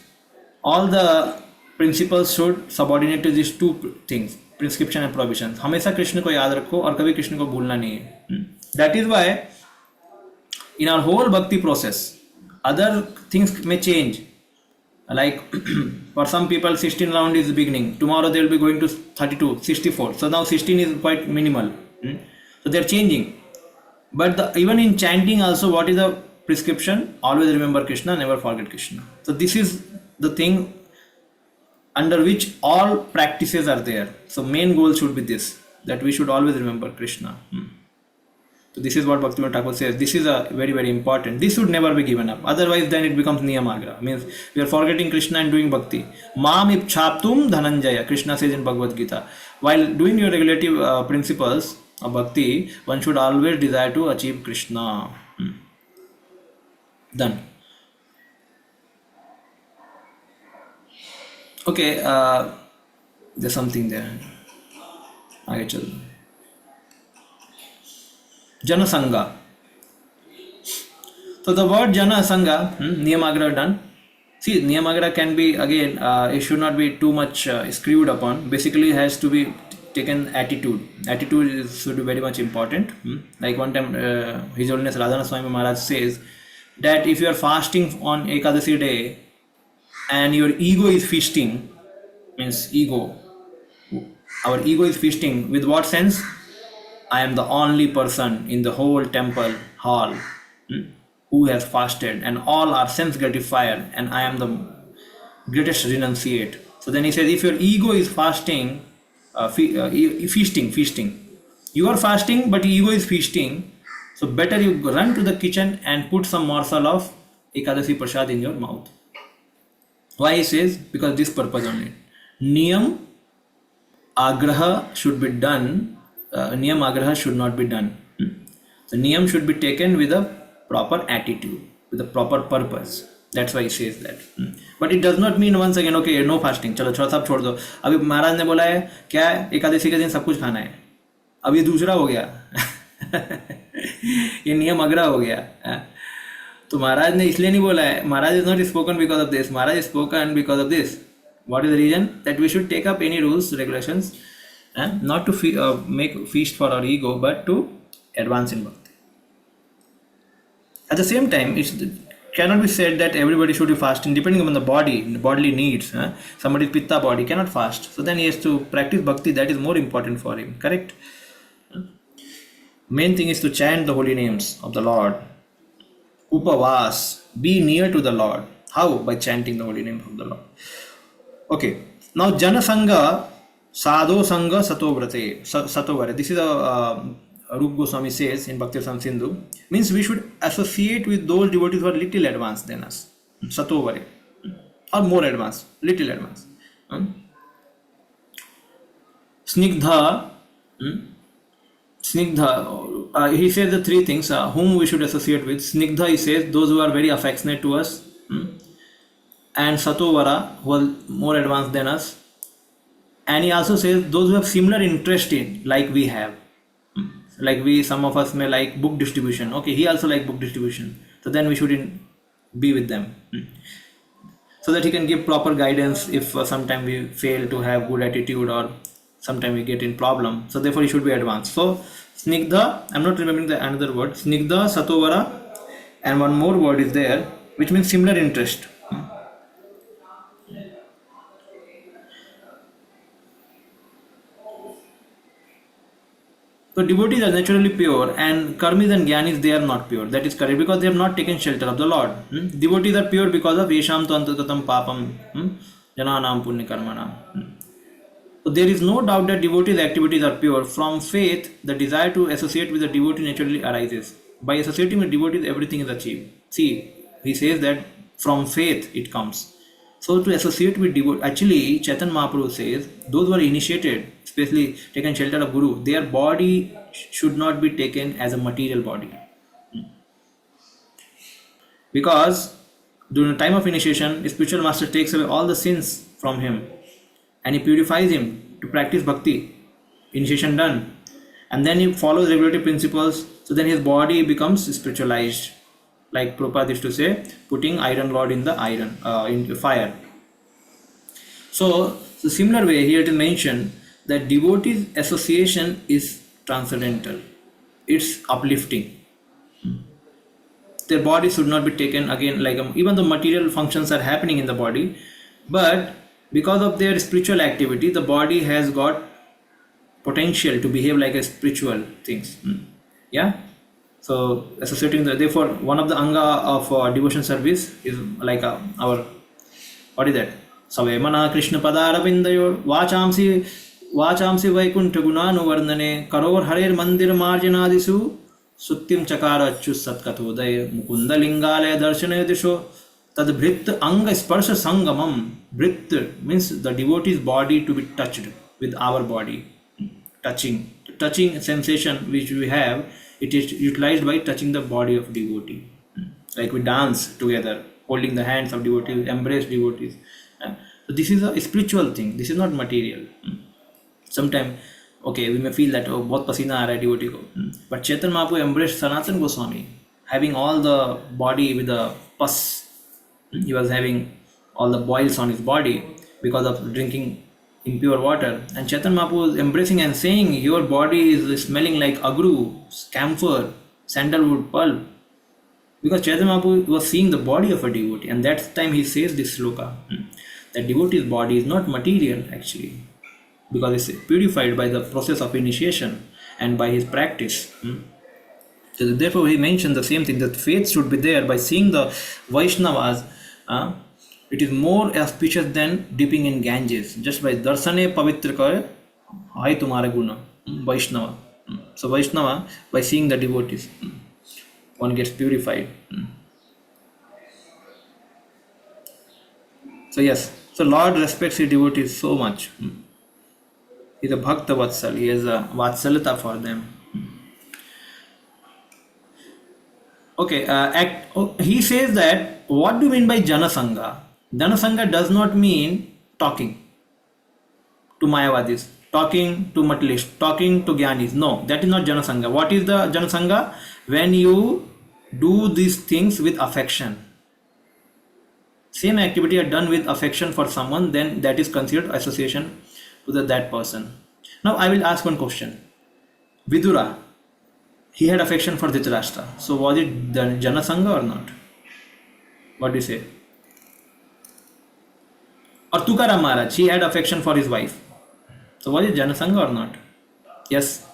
A: all the principles should subordinate to these two things, prescription and prohibition. हमेशा कृष्ण को याद रखो और कभी कृष्ण को भूलना नहीं है. That is why in our whole bhakti process, other things may change. Like for some people 16 round is the beginning, tomorrow they will be going to 32, 64, so now 16 is quite minimal, so they are changing. But even in chanting also, what is the prescription? Always remember Krishna, never forget Krishna. So this is the thing under which all practices are there. So main goal should be this, that we should always remember Krishna. So this is what Bhaktivinoda Thakur says. This is a very, very important. This should never be given up. Otherwise, then it becomes niyamagra. Means we are forgetting Krishna and doing bhakti. Mam ipchaptum dhananjaya. Krishna says in Bhagavad Gita. While doing your regulative principles of bhakti, one should always desire to achieve Krishna. Done. Okay. There's something there. आगे चलो. Janasanga. So the word Janasanga, Niyamagra done. See, Niyamagra can be, again, it should not be too much screwed upon. Basically, it has to be taken attitude. Attitude should be very much important. Like one time, His Holiness Radhana Swami Maharaj says that if you are fasting on Ekadasi day and your ego is feasting, means ego, our ego is feasting, with what sense? I am the only person in the whole temple hall who has fasted, and all are sense gratified, and I am the greatest renunciate. So then he says, if your ego is fasting, feasting, you are fasting but ego is feasting, so better you run to the kitchen and put some morsel of Ekadasi Prasad in your mouth. Why he says? Because this purpose only. Niyam agraha should be done. Niyam agraha should not be done. The niyam should be taken with a proper attitude, with a proper purpose. That's why he says that. But it does not mean once again, okay, no fasting. चलो छोड़ सब छोड़ दो. अभी महाराज ने बोला है क्या एकादशी के दिन सब कुछ खाना है. अभी दूसरा हो गया. ये नियम अग्रह हो गया. तो महाराज ने इसलिए नहीं बोला है. महाराज is not spoken because of this. Maharaj is spoken because of this. What is the reason? That we should take up any rules, regulations, not to make feast for our ego, but to advance in bhakti. At the same time, cannot be said that everybody should be fasting depending on the bodily needs. Somebody's pitta body cannot fast, so then he has to practice bhakti. That is more important for him. Correct. Main thing is to chant the holy names of the Lord. Upavas, be near to the Lord. How? By chanting the holy name of the Lord. Okay. Now Janasanga Sadho Sangha Satovare. This is a Rup Goswami says in Bhakti Sindhu. Means we should associate with those devotees who are little advanced than us. Satovare. Or more advanced. Little advanced. Snigdha. Snigdha, he says the three things whom we should associate with. Snigdha, he says, those who are very affectionate to us, and Satovara, who are more advanced than us. And he also says those who have similar interest in, like we have. Like some of us may like book distribution. Okay, he also like book distribution. So then we shouldn't be with them. So that he can give proper guidance if sometime we fail to have good attitude or sometime we get in problem. So therefore he should be advanced. So Snigdha, I'm not remembering the another word. Snigdha, Satovara, and one more word is there, which means similar interest. So devotees are naturally pure, and karmis and jnanis, they are not pure. That is correct, because they have not taken shelter of the Lord. Devotees are pure because of yesham tu antagatam papam jananam punya karmanam. So there is no doubt that devotees' activities are pure. From faith, the desire to associate with the devotee naturally arises. By associating with devotees, everything is achieved. See, he says that from faith it comes. So to associate with devotees, actually Chaitanya Mahaprabhu says, those who are initiated, especially taken shelter of Guru, their body should not be taken as a material body. Because during the time of initiation, the spiritual master takes away all the sins from him and he purifies him to practice bhakti. Initiation done. And then he follows regulative principles, so then his body becomes spiritualized. Like Prabhupada used to say, putting iron rod in the in fire. So similar way here it is mentioned that devotees association is transcendental. It's uplifting. Their body should not be taken again, like even the material functions are happening in the body, but because of their spiritual activity, the body has got potential to behave like a spiritual things. Yeah. So associating therefore one of the anga of devotion service is like our, what is that? Savemana Krishna Padaravindayor Vachamsi Vaikuntha Gunanu Varnane Karor Harer Mandir Marjanadisu Suttim Chakara Achus Satkatodaya Mukunda Lingale Darshana Disho Tad Bhrit Anga Sparsha Sangamam. Bhrit means the devotee's body to be touched with our body. Touching sensation which we have, it is utilized by touching the body of devotee. Like we dance together, holding the hands of devotees, embrace devotees. So this is a spiritual thing. This is not material. Sometimes, okay, we may feel that bahut pasina aa raha hai devotee ko. But Chaitanya Mahaprabhu embraced Sanatana Goswami, having all the body with the pus. He was having all the boils on his body because of drinking impure water, and Chaitanya Mahaprabhu was embracing and saying, your body is smelling like agru, camphor, sandalwood pulp, because Chaitanya Mahaprabhu was seeing the body of a devotee, and that time he says this sloka, that devotee's body is not material actually, because it's purified by the process of initiation and by his practice. So therefore he mentioned the same thing, that faith should be there. By seeing the Vaishnavas, it is more auspicious than dipping in Ganges. Just by darsane pavitra kare, hai tumhare guna, Vaishnava. So Vaishnava, by seeing the devotees, one gets purified. So yes, so Lord respects his devotees so much. He is a Bhakta Vatsal, he has a Vatsalita for them. Okay, he says that, what do you mean by Janasanga? Janasanga does not mean talking to Mayavadis, talking to Matalists, talking to Gyanis. No, that is not Janasanga. What is the Janasanga? When you do these things with affection. Same activity are done with affection for someone, then that is considered association with that person. Now I will ask one question. Vidura, he had affection for Dhritarashtra. So was it Janasanga or not? What do you say? Or Tukaram Maharaj, he had affection for his wife. So was it Janasanga or not? Yes.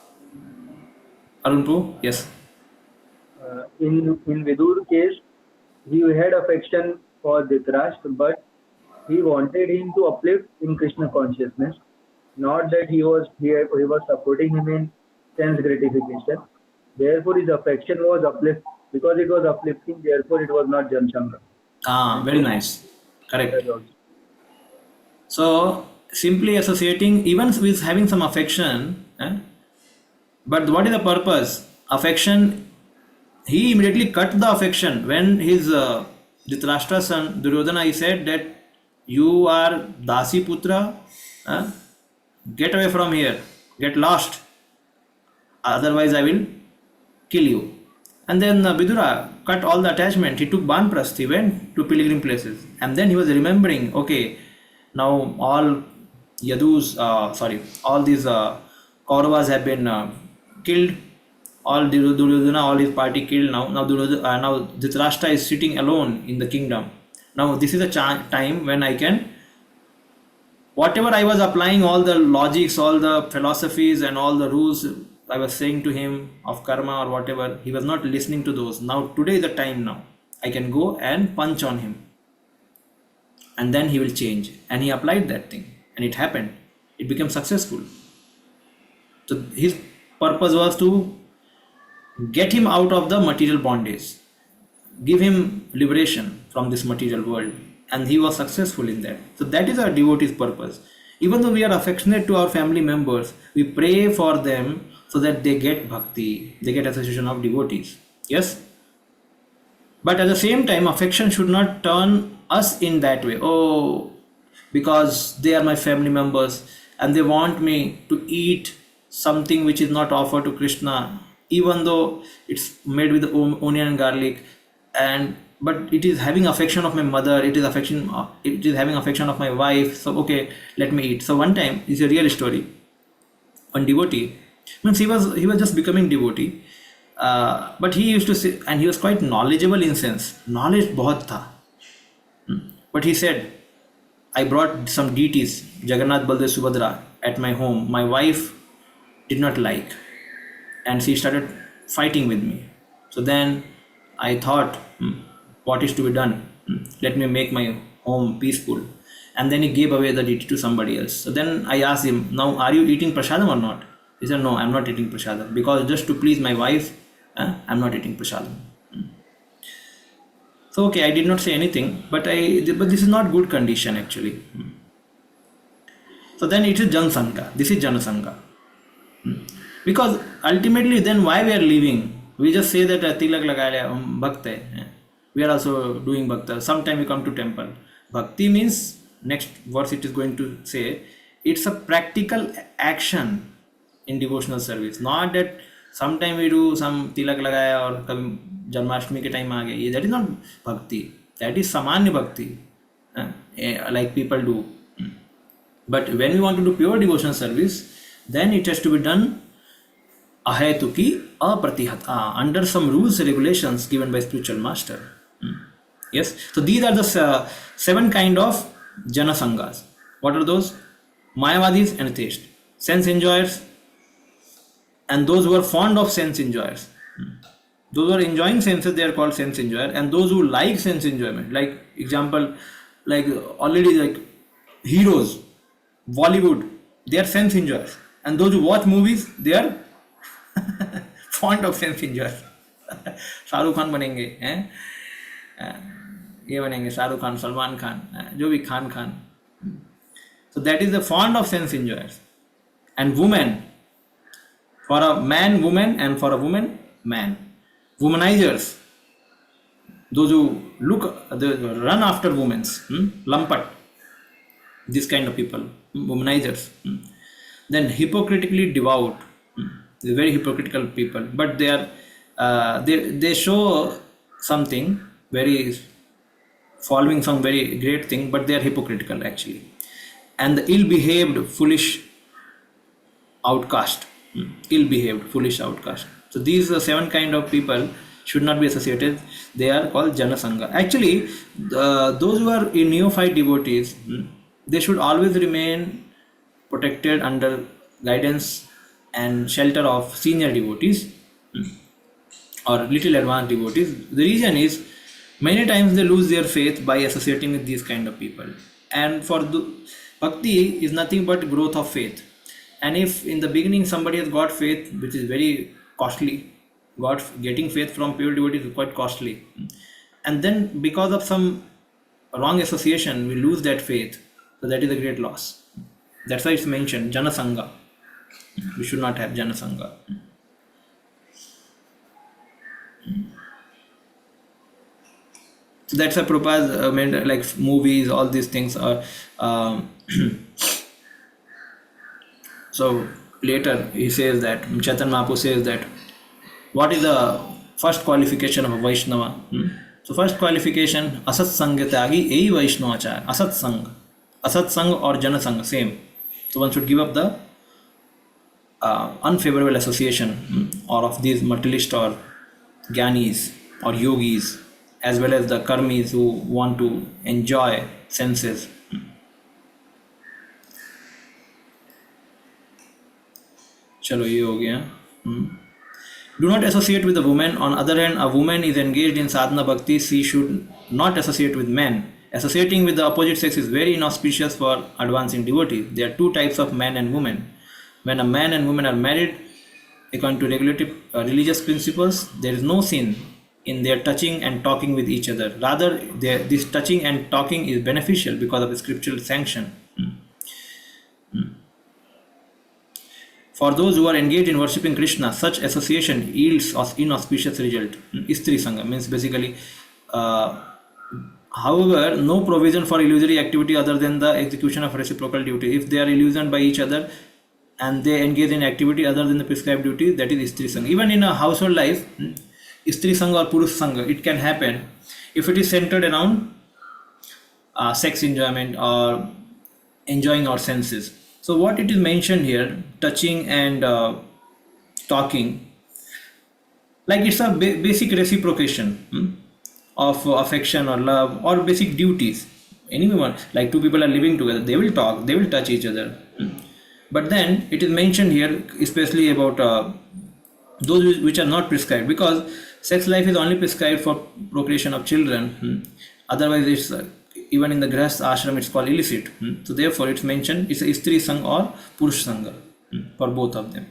A: Arun Prabhu? Yes.
B: In Vidur case, he had affection for Dhritarashtra, but he wanted him to uplift in Krishna consciousness, not that he was supporting him in sense gratification. Therefore, his affection was uplift because it was uplifting. Therefore, it was not Janasanga.
A: Very nice. Correct.
B: That also.
A: So simply associating, even with having some affection, but what is the purpose? Affection, he immediately cut the affection when his Dhritarashtra's son Duryodhana, he said that you are Dasi Putra, get away from here, get lost, otherwise I will kill you. And then Vidura cut all the attachment. He took Banprasth, he went to pilgrim places. And then he was remembering, okay, now all Yadus, all these Kauravas have been killed. All Duryodhana, all his party killed now. Now Dhritarashtra is sitting alone in the kingdom. Now this is a time when I can, whatever I was applying, all the logics, all the philosophies and all the rules I was saying to him of karma or whatever, he was not listening to those. Now today is the time now. I can go and punch on him. And then he will change. And he applied that thing. And it happened. It became successful. So his purpose was to get him out of the material bondage. Give him liberation from this material world. And he was successful in that. So that is our devotee's purpose. Even though we are affectionate to our family members, we pray for them so that they get bhakti, they get association of devotees. Yes? But at the same time, affection should not turn us in that way. Oh, because they are my family members and they want me to eat something which is not offered to Krishna, even though it's made with onion and garlic, but it is having affection of my mother, it is having affection of my wife, so okay, let me eat. So one time, it's a real story, one devotee, means he was just becoming devotee, but he used to say, and he was quite knowledgeable in sense, knowledge bahut tha, but he said, I brought some deities, Jagannath, Baldev, Subhadra, at my home. My wife did not like, and she started fighting with me. So then I thought, what is to be done? Let me make my home peaceful. And then he gave away the deity to somebody else. So then I asked him, now are you eating prasadam or not? He said, no, I'm not eating prasadam, because just to please my wife, I'm not eating prasadam. So okay, I did not say anything, but this is not good condition actually. So then it is Janasanga. This is Janasanga. Because ultimately then why we are living? We just say that tilak lagaya bhakt hai. We are also doing bhakti. Sometime we come to temple. Bhakti means, next verse it is going to say, it's a practical action in devotional service. Not that sometime we do some tilak lagaya or kabhi Janmashtami ke time aa gaya. That is not bhakti. That is samanya bhakti, like people do. But when we want to do pure devotional service, then it has to be done ahetuki apratihata, under some rules and regulations given by spiritual master. Yes, so these are the 7 kind of Janasangas. What are those? Mayavadis and theists, sense enjoyers, and those who are fond of sense enjoyers. Those who are enjoying senses, they are called sense enjoyer, and those who like sense enjoyment, like example, like already like heroes, Bollywood, they are sense enjoyers, and those who watch movies, they are fond of sense enjoyers. Shahrukh Khan बनेंगे, ये बनेंगे शाहरुख खान, सलमान खान, जो भी Khan. So that is the fond of sense enjoyers. And women, for a man, woman, and for a woman, man. Womanizers, those who run after women, lampat, this kind of people, womanizers. Then hypocritically devout, very hypocritical people, but they are they show something very, following some very great thing, but they are hypocritical actually. And the ill-behaved, foolish outcast, ill-behaved, foolish outcast. So these are 7 kind of people should not be associated. They are called Jana Sangha. Actually, those who are in neophyte devotees, they should always remain protected under guidance and shelter of senior devotees or little advanced devotees. The reason is many times they lose their faith by associating with these kind of people. And for the bhakti is nothing but growth of faith. And if in the beginning somebody has got faith, which is very costly, getting faith from pure devotees is quite costly. And then because of some wrong association, we lose that faith. So that is a great loss. That's why it's mentioned Jana Sangha. We should not have Jana Sangha. So that's a Prabhupada like movies, all these things are. So later he says that Chaitanya Mahaprabhu says that what is the first qualification of a Vaishnava? So first qualification Asat Sangha Tyagi Ei Vaishnavachar. Asat Sang or Jana Sang, same. So one should give up the unfavorable association or of these materialist or Gyanis or Yogis, as well as the Karmis who want to enjoy senses. Chalo, ye ho gaya. Do not associate with a woman. On other hand, a woman is engaged in sadhana bhakti. She should not associate with men. Associating with the opposite sex is very inauspicious for advancing devotees. There are two types of man and woman. When a man and woman are married, according to regulative religious principles, there is no sin in their touching and talking with each other. Rather, this touching and talking is beneficial because of the scriptural sanction. For those who are engaged in worshipping Krishna, such association yields inauspicious result. Istri Sangha means basically, however, no provision for illusory activity other than the execution of reciprocal duty. If they are illusioned by each other and they engage in activity other than the prescribed duty, that is Istri Sangha. Even in a household life, Istri Sangha or Purush Sangha, it can happen if it is centered around sex enjoyment or enjoying our senses. So what it is mentioned here, touching and talking, like it's a basic reciprocation of affection or love or basic duties. Anyone, like two people are living together, they will talk, they will touch each other. But then it is mentioned here, especially about those which are not prescribed, because sex life is only prescribed for procreation of children. Otherwise, it's even in the Grahast ashram, it's called illicit. So therefore, it's mentioned it's a Istri Sangha or Purush Sangha for both of them.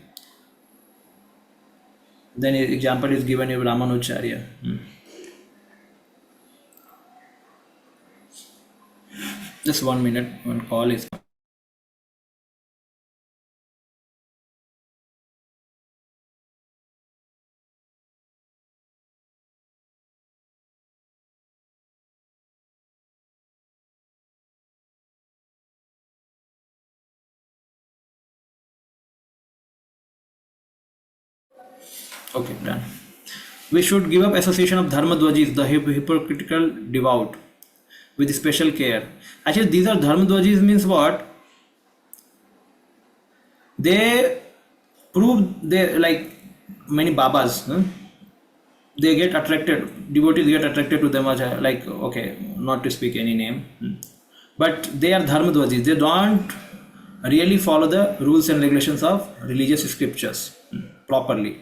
A: Then an example is given in Ramanujarya. Just 1 minute, one call is. Okay, done. We should give up association of dharmadwajis, the hypocritical devout, with special care. Actually, these are dharmadwajis means what? They prove they like many babas. They get attracted, devotees get attracted to them, like, okay, not to speak any name, but they are dharmadwajis. They don't really follow the rules and regulations of religious scriptures properly.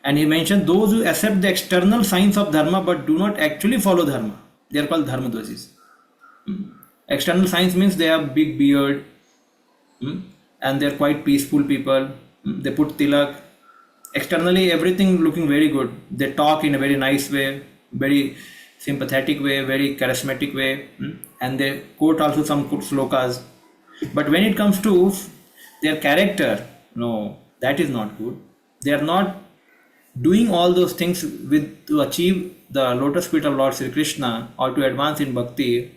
A: And he mentioned those who accept the external signs of dharma but do not actually follow dharma. They are called dharmadwajis. External signs means they have big beard and they are quite peaceful people. They put tilak. Externally, everything looking very good. They talk in a very nice way, very sympathetic way, very charismatic way, and they quote also some slokas. But when it comes to their character, no, that is not good. They are not doing all those things to achieve the lotus feet of Lord Sri Krishna or to advance in bhakti,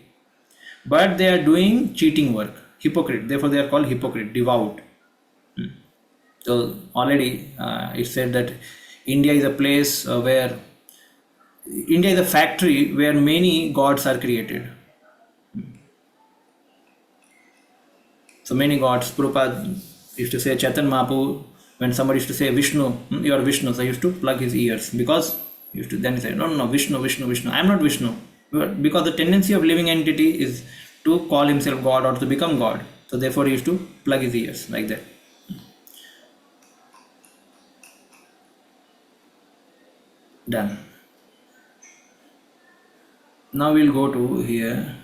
A: but they are doing cheating work, hypocrite. Therefore, they are called hypocrite, devout. So already it said that India is a place where India is a factory where many gods are created. So many gods. Prabhupada used to say, Chaitanya Mahaprabhu, when somebody used to say Vishnu, you are Vishnu, so I used to plug his ears because Used to then say, no, no, no, Vishnu, Vishnu, Vishnu. I am not Vishnu. Because the tendency of living entity is to call himself God or to become God. So therefore he used to plug his ears like that. Done. Now we'll go to here.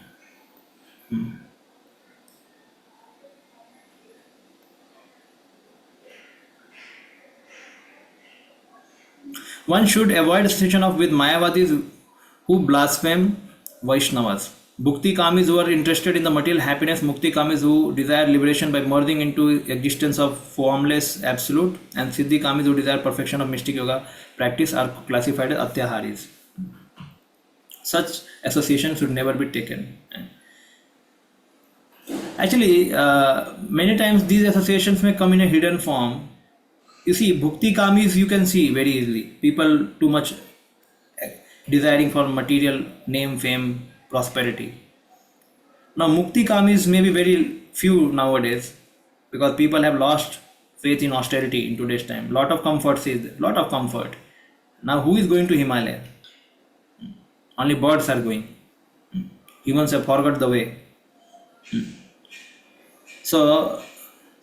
A: One should avoid association of with Mayavadis who blaspheme Vaishnavas. Bhukti kamis who are interested in the material happiness, Mukti kamis who desire liberation by merging into existence of formless absolute, and Siddhi kamis who desire perfection of mystic yoga practice are classified as Atyaharis. Such association should never be taken. Actually, many times these associations may come in a hidden form. You see, Bhukti kamis you can see very easily. People too much desiring for material name, fame, prosperity. Now, Mukti kamis may be very few nowadays because people have lost faith in austerity in today's time. Lot of comfort is there, lot of comfort. Now, who is going to Himalaya? Only birds are going. Humans have forgot the way. So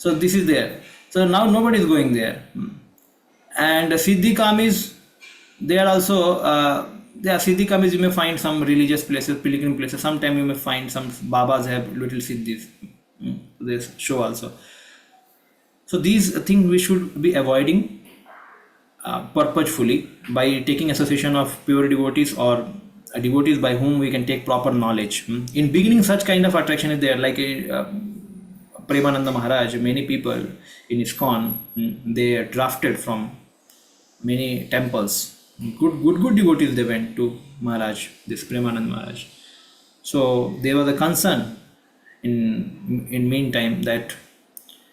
A: this is there. So now nobody is going there. And Siddhi kamis, they are also there are Siddhi kamis. You may find some religious places, pilgrim places. Sometimes you may find some Babas have little Siddhis. They show also. So these things we should be avoiding purposefully by taking association of pure devotees or devotees by whom we can take proper knowledge. In beginning, such kind of attraction is there, like Premananda Maharaj. Many people in ISKCON, they are drafted from many temples. Good devotees they went to Maharaj, this Premanand Maharaj. So there was a concern in meantime that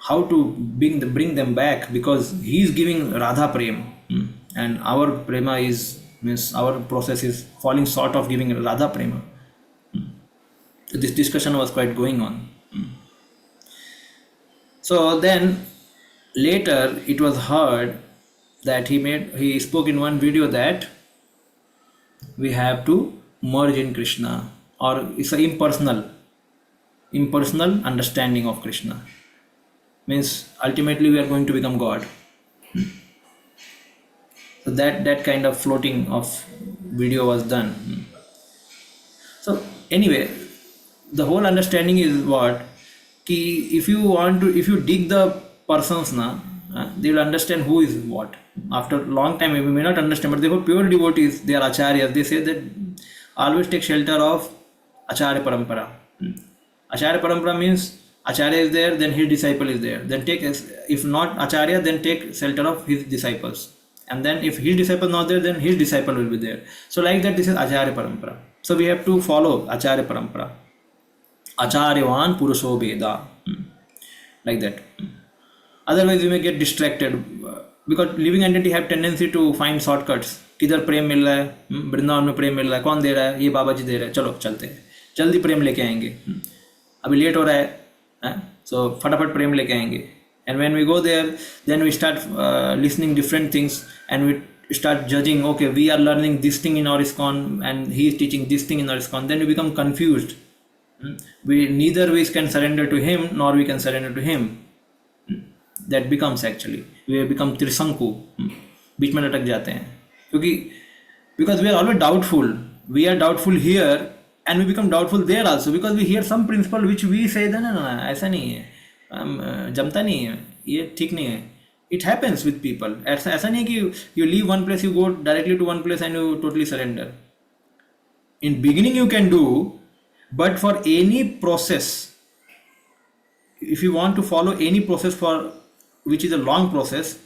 A: how to bring them back, because he is giving Radha Prem, and our prema means our process is falling short of giving Radha Prema. So this discussion was quite going on. So then later it was heard that he spoke in one video that we have to merge in Krishna, or it's an impersonal understanding of Krishna. Means ultimately we are going to become God. So that kind of floating of video was done. So anyway, the whole understanding is what? If you dig the persons na, they will understand who is what. After a long time, we may not understand, but they were pure devotees, they are acharyas. They say that always take shelter of acharya parampara. Acharya parampara means acharya is there, then his disciple is there. Then if not acharya, then take shelter of his disciples. And then if his disciple not there, then his disciple will be there. So like that, this is acharya parampara. So we have to follow acharya parampara. Acharyavan purusho veda, like that. Otherwise you may get distracted, because living entity have tendency to find shortcuts. किधर प्रेम मिल रहा है, वृंदावन में प्रेम मिल रहा है, कौन दे रहा है, ये बाबा जी दे रहे हैं, चलो चलते हैं, जल्दी प्रेम लेके आएंगे, अभी लेट हो रहा है, so फटाफट प्रेम लेके आएंगे. And when we go there, then we start listening different things, and we start judging. Okay, we are learning this thing in our ISKCON, and he is teaching this thing in our ISKCON. Then we become confused. Neither we can surrender to him, nor we can surrender to him. That becomes actually we become त्रिशंकु, बीच में लटक जाते हैं, क्योंकि because we are always doubtful. We are doubtful here, and we become doubtful there also, because we hear some principle which we say that no, ऐसा नहीं है, जमता नहीं है, ये ठीक नहीं है. It happens with people. ऐसा नहीं है कि you leave one place, you go directly to one place and you totally surrender. In beginning you can do, but for any process, if you want to follow any process for which is a long process,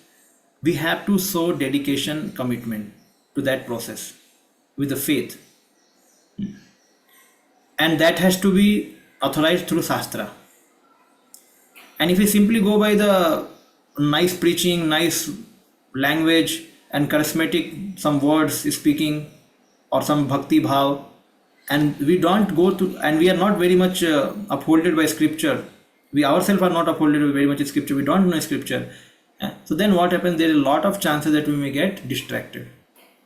A: we have to show dedication, commitment to that process with the faith, and that has to be authorized through Shastra. And if we simply go by the nice preaching, nice language and charismatic some words speaking, or some bhakti bhav, and we don't go to, and we are not very much upholded by scripture, we ourselves are not upholded very much in scripture, we don't know scripture, so then what happens, there is a lot of chances that we may get distracted.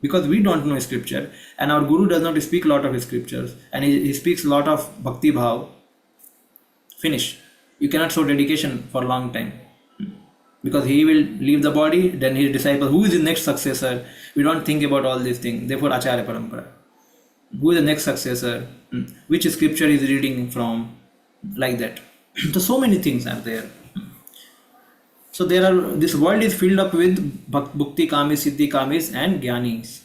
A: because we don't know scripture, and our guru does not speak a lot of scriptures, and he speaks a lot of bhakti bhav. Finish. You cannot show dedication for a long time, because he will leave the body, then his disciple, who is the next successor? We don't think about all these things. Therefore, Acharya Parampara. Who is the next successor? Which scripture is reading from? Like that. So many things are there. So this world is filled up with bhakti kamis, siddhi kamis, and jnanis.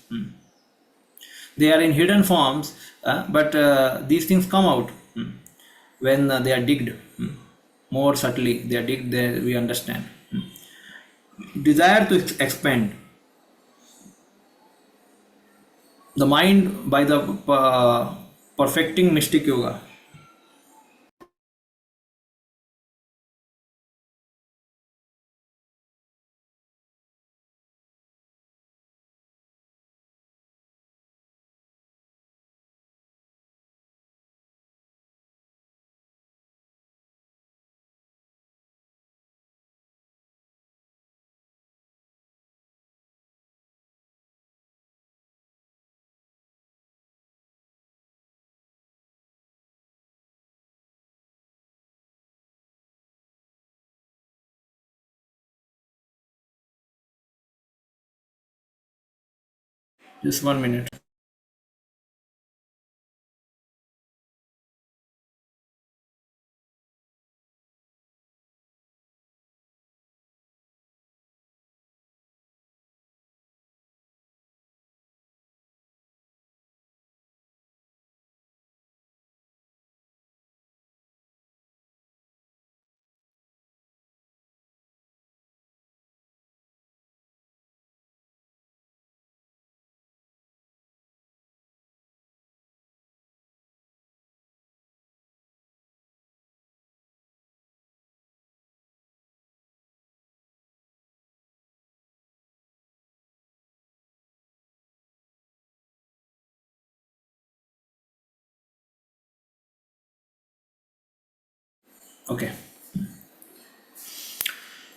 A: They are in hidden forms, but these things come out when they are digged more subtly. They are digged there, we understand. Desire to expand the mind by the perfecting mystic yoga. Just 1 minute. Okay.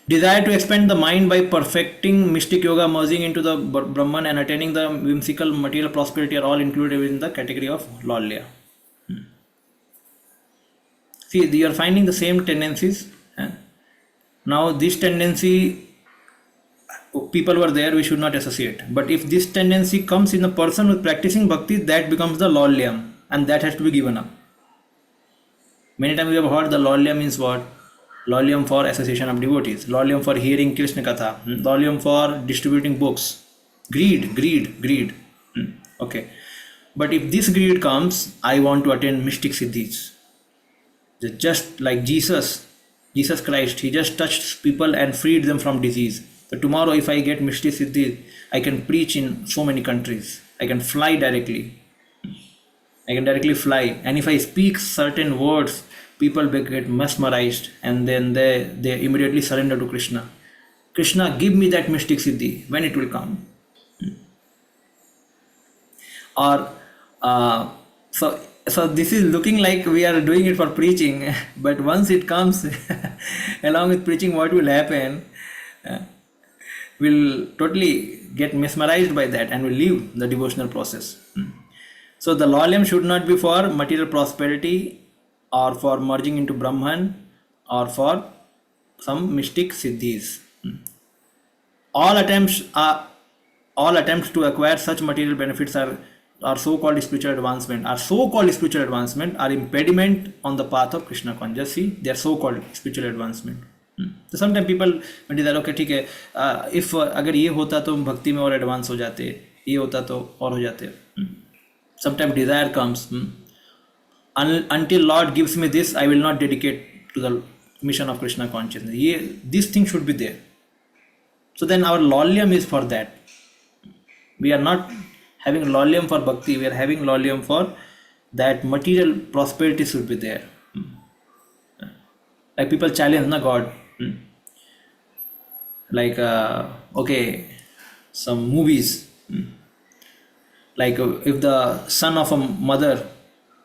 A: Desire to expand the mind by perfecting mystic yoga, merging into the Brahman, and attaining the whimsical material prosperity are all included within the category of lolya. See, you are finding the same tendencies. Now, this tendency, people were there, we should not associate. But if this tendency comes in a person who is practicing bhakti, that becomes the lolyam, and that has to be given up. Many times we have heard the lolya means what? Lolyam for association of devotees, lolyam for hearing Krishna Katha, lolyam for distributing books. Greed, greed, greed. Okay. But if this greed comes, I want to attain mystic siddhis. Just like Jesus Christ, he just touched people and freed them from disease. So tomorrow, if I get mystic siddhis, I can preach in so many countries. I can fly directly. I can directly fly, and if I speak certain words, people get mesmerized, and then they immediately surrender to Krishna. Krishna, give me that mystic siddhi, when it will come. Or so this is looking like we are doing it for preaching, but once it comes along with preaching, what will happen? We'll totally get mesmerized by that and will leave the devotional process. So the lolyam should not be for material prosperity, or for merging into Brahman, or for some mystic siddhis. All attempts to acquire such material benefits are so-called spiritual advancement. Are impediment on the path of Krishna consciousness. See, they are so-called spiritual advancement. तो sometime people Dzire, okay ठीक है, if अगर ये होता तो भक्ति में और एडवांस हो जाते, ये होता तो और हो जाते. Sometimes desire comes. Until Lord gives me this, I will not dedicate to the mission of Krishna consciousness. This thing should be there. So then our lolyam is for that. We are not having lolyam for bhakti, we are having lolyam for that material prosperity should be there. Like people challenge God. Like, okay, some movies. Like if the son of a mother,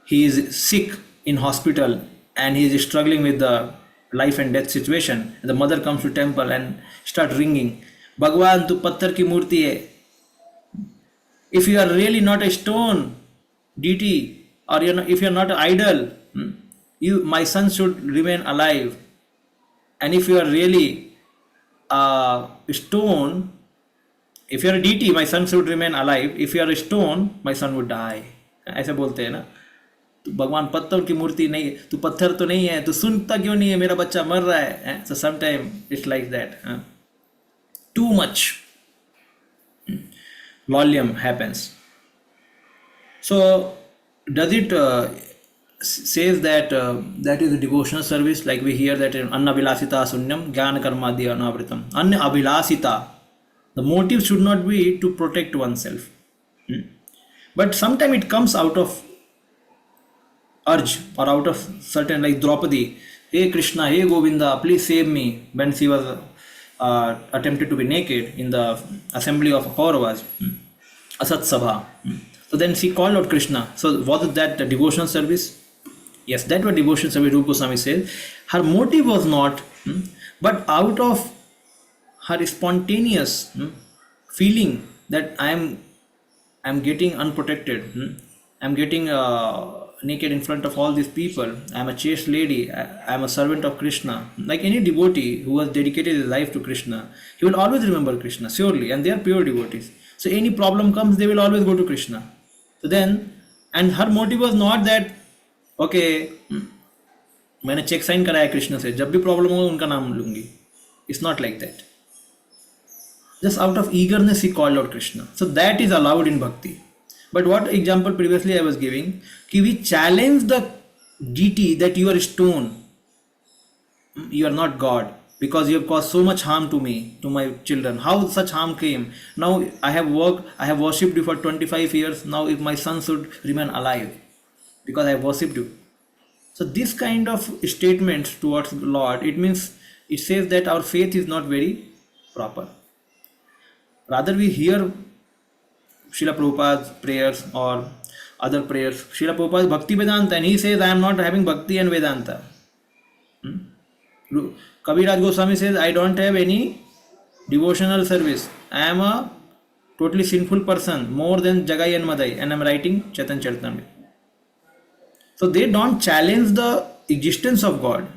A: he is sick in hospital and he is struggling with the life and death situation, the mother comes to temple and start ringing, Bhagwan tu patthar ki murti hai. If you are really not a stone deity, or if you are not an idol, my son should remain alive. And if you are really a stone, if you are a deity, my son should remain alive. If you are a stone, my son would die. ऐसे बोलते हैं ना. तू भगवान पत्थर की मूर्ति नहीं है, तू पत्थर तो नहीं है, तू सुनता क्यों नहीं है, मेरा बच्चा मर रहा है. So sometimes it's like that. Too much volume happens. So does it says that that is a devotional service, like we hear that in Anna Vilasita Sunyam Gyan Karmadya Anavritam. Anna Abhilasita. The motive should not be to protect oneself. But sometimes it comes out of urge or out of certain, like Draupadi, hey Krishna, hey Govinda, please save me, when she was attempted to be naked in the assembly of Kauravas, Asat Sabha. So then she called out Krishna. So was that the devotional service? Yes, that was devotional service. Rupa Goswami says her motive was not, but out of her spontaneous feeling that I'm getting unprotected, I'm getting naked in front of all these people, I'm a chaste lady, I'm a servant of Krishna. Like any devotee who has dedicated his life to Krishna, he will always remember Krishna, surely, and they are pure devotees. So any problem comes, they will always go to Krishna. So then, and her motive was not that, okay, मैंने check sign कराया कृष्ण से, जब भी problem हो उनका नाम लूंगी. It's not like that. Just out of eagerness he called out Krishna. So that is allowed in bhakti. But what example previously I was giving, कि we challenge the deity that you are a stone, you are not God, because you have caused so much harm to me, to my children. How such harm came? Now I have worked, I have worshipped you for 25 years. Now if my son should remain alive, because I have worshipped you. So this kind of statements towards the Lord, it means, it says that our faith is not very proper. Rather we hear Srila Prabhupada's prayers or other prayers. Srila Prabhupada Bhakti Vedanta, and he says, I am not having Bhakti and Vedanta. Kaviraj Goswami says, I don't have any devotional service. I am a totally sinful person, more than Jagai and Madai, and I am writing Chaitanya Charitamrita. So they don't challenge the existence of God.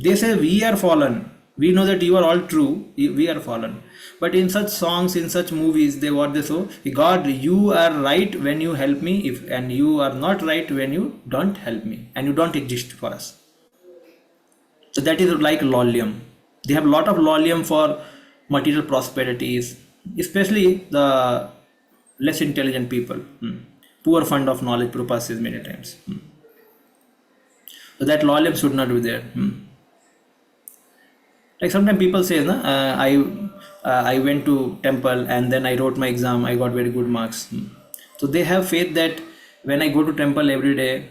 A: They say, we are fallen. We know that you are all true. We are fallen. But in such songs, in such movies, they say, God, you are right when you help me, and you are not right when you don't help me, and you don't exist for us. So that is like lolium. They have a lot of lolium for material prosperities, especially the less intelligent people. Poor fund of knowledge, Prabhupada says many times. So that lolium should not be there. Like sometimes people say, I went to temple and then I wrote my exam, I got very good marks. So they have faith that when I go to temple every day,